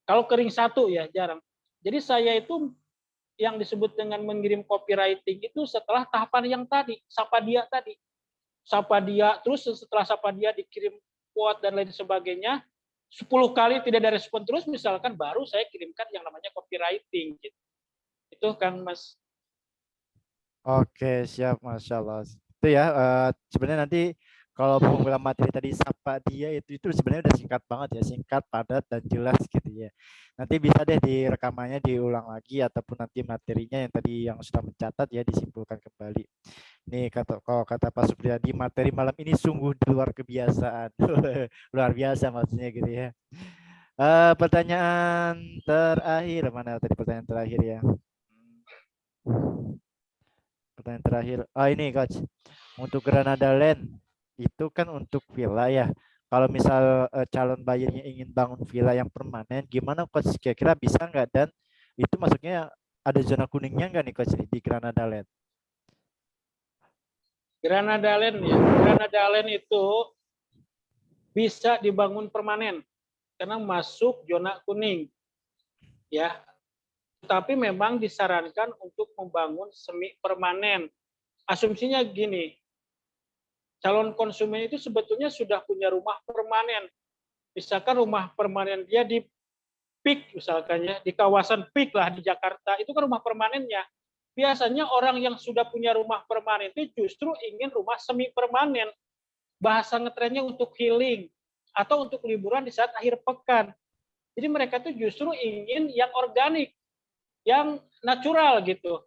Kalau kering satu ya jarang. Jadi saya itu yang disebut dengan mengirim copywriting itu setelah tahapan yang tadi, sapa dia tadi. Sapa dia, terus setelah sapa dia dikirim quote dan lain sebagainya, 10 kali tidak ada respon terus misalkan, baru saya kirimkan yang namanya copywriting gitu. Itu Kang Mas. Oke, siap, Masya Allah. Itu ya, sebenarnya nanti kalau pengumpulan materi tadi sapa dia itu sebenarnya udah singkat banget ya, singkat, padat, dan jelas gitu ya. Nanti bisa deh di rekamannya diulang lagi ataupun nanti materinya yang tadi yang sudah mencatat ya disimpulkan kembali. Nih kalau kata Pak Supriyadi, materi malam ini sungguh di luar kebiasaan. Luar biasa maksudnya gitu ya. Pertanyaan terakhir, mana tadi pertanyaan terakhir ya? Pertanyaan terakhir. Ini Coach. Untuk Granada Land itu kan untuk villa ya. Kalau misal calon buyernya ingin bangun villa yang permanen, gimana Coach? Kira-kira bisa nggak? Dan itu masuknya ada zona kuningnya nggak nih Coach di Granada Land? Granada Land ya. Granada Land itu bisa dibangun permanen karena masuk zona kuning. Ya. Tapi memang disarankan untuk membangun semi permanen. Asumsinya gini, calon konsumen itu sebetulnya sudah punya rumah permanen. Misalkan rumah permanen dia di PIK misalkan ya, di kawasan PIK lah di Jakarta, itu kan rumah permanennya. Biasanya orang yang sudah punya rumah permanen itu justru ingin rumah semi permanen. bahasa ngetrennya untuk healing atau untuk liburan di saat akhir pekan. Jadi mereka tuh justru ingin yang organik, yang natural gitu.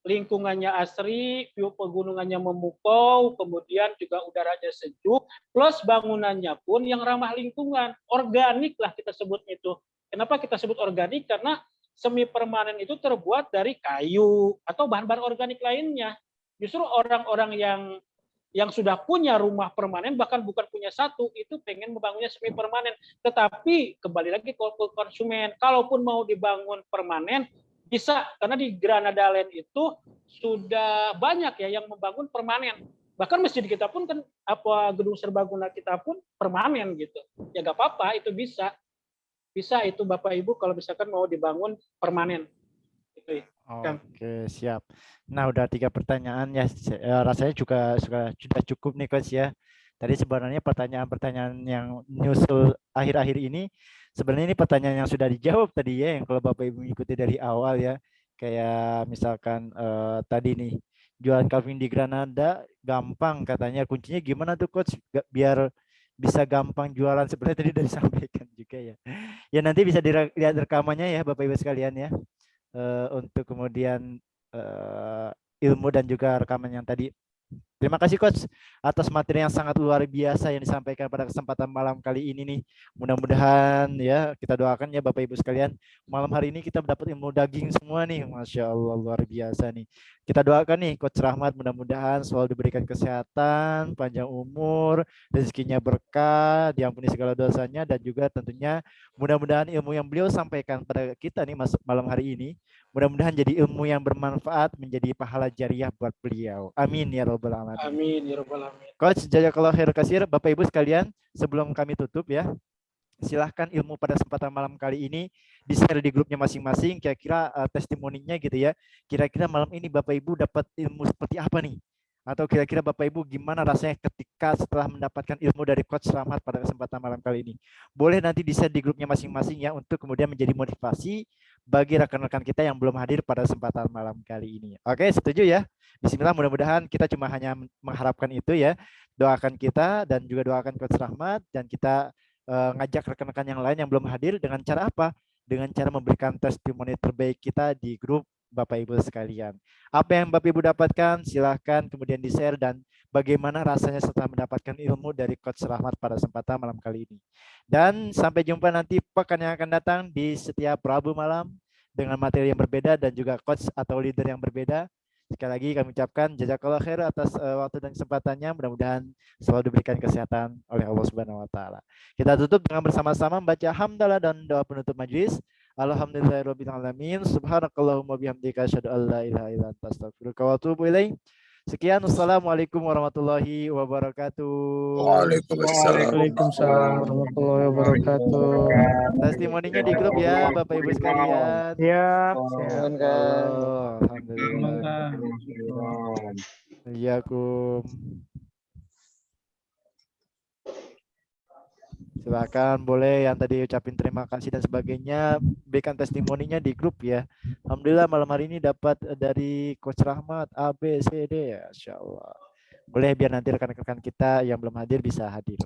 Lingkungannya asri, view pegunungannya memukau, kemudian juga udaranya sejuk, plus bangunannya pun yang ramah lingkungan, organik lah kita sebut itu. Kenapa kita sebut organik? Karena semi permanen itu terbuat dari kayu atau bahan-bahan organik lainnya. Justru orang-orang yang sudah punya rumah permanen, bahkan bukan punya satu, itu pengen membangunnya semi permanen. Tetapi kembali lagi ke konsumen, kalaupun mau dibangun permanen, bisa, karena di Granada Land itu sudah banyak ya yang membangun permanen. Bahkan masjid kita pun kan, gedung serbaguna kita pun permanen gitu. Ya nggak apa-apa, itu bisa. Bisa itu Bapak Ibu kalau misalkan mau dibangun permanen. Gitu ya. Oke, siap. Nah, udah 3 pertanyaan ya. Rasanya juga sudah cukup nih Coach ya. Tadi sebenarnya pertanyaan-pertanyaan yang nyusul akhir-akhir ini, sebenarnya ini pertanyaan yang sudah dijawab tadi ya, yang kalau Bapak Ibu mengikuti dari awal ya. Kayak misalkan tadi nih, jualan Calvin di Granada gampang katanya. Kuncinya gimana tuh Coach? Biar bisa gampang jualan, sebenarnya tadi udah disampaikan juga ya. Ya nanti bisa dilihat rekamannya ya Bapak Ibu sekalian ya. Untuk kemudian ilmu dan juga rekaman yang tadi. Terima kasih Coach atas materi yang sangat luar biasa yang disampaikan pada kesempatan malam kali ini nih. Mudah-mudahan ya kita doakan ya Bapak Ibu sekalian, malam hari ini kita mendapat ilmu daging semua nih. Masya Allah luar biasa nih. Kita doakan nih Coach Rahmat mudah-mudahan selalu diberikan kesehatan, panjang umur, rezekinya berkah, diampuni segala dosanya, dan juga tentunya mudah-mudahan ilmu yang beliau sampaikan pada kita nih malam hari ini mudah-mudahan jadi ilmu yang bermanfaat, menjadi pahala jariah buat beliau. Amin ya rabbal alamin. Amin ya rabbal alamin. Coach jazakallahu khair kasir. Bapak Ibu sekalian, sebelum kami tutup ya, silahkan ilmu pada kesempatan malam kali ini di-share di grupnya masing-masing, kira-kira testimoninya gitu ya. Kira-kira malam ini Bapak Ibu dapat ilmu seperti apa nih? Atau kira-kira Bapak Ibu gimana rasanya ketika setelah mendapatkan ilmu dari Coach Rahmat pada kesempatan malam kali ini? Boleh nanti di-share di grupnya masing-masing ya, untuk kemudian menjadi motivasi bagi rekan-rekan kita yang belum hadir pada kesempatan malam kali ini. Oke, setuju ya? Bismillah, mudah-mudahan kita cuma hanya mengharapkan itu ya. Doakan kita dan juga doakan Coach Rahmat, dan kita ngajak rekan-rekan yang lain yang belum hadir dengan cara apa? Dengan cara memberikan testimoni terbaik kita di grup Bapak Ibu sekalian. Apa yang Bapak Ibu dapatkan silahkan kemudian di-share, dan bagaimana rasanya setelah mendapatkan ilmu dari Coach Rahmat pada kesempatan malam kali ini. Dan sampai jumpa nanti pekan yang akan datang di setiap Rabu malam dengan materi yang berbeda dan juga coach atau leader yang berbeda. Sekali lagi kami ucapkan jazakallahu khair atas waktu dan kesempatannya. Mudah-mudahan selalu diberikan kesehatan oleh Allah Subhanahu wa taala. Kita tutup dengan bersama-sama membaca hamdalah dan doa penutup majelis. Alhamdulillahirabbil alamin. Subhanakallahumma bihamdika asyhadu an la ilaha illa anta astaghfiruka wa atubu ilaik. Sekian, wassalamualaikum warahmatullahi wabarakatuh. Waalaikumsalam warahmatullahi wabarakatuh. Testimoninya di grup ya Bapak Ibu sekalian. Siap. Alhamdulillah. Iyakum. Silakan boleh yang tadi ucapin terima kasih dan sebagainya, berikan testimoninya di grup ya. Alhamdulillah malam hari ini dapat dari Coach Rahmat A, B, C, D ya. Insya Allah. Boleh biar nanti rekan-rekan kita yang belum hadir bisa hadir.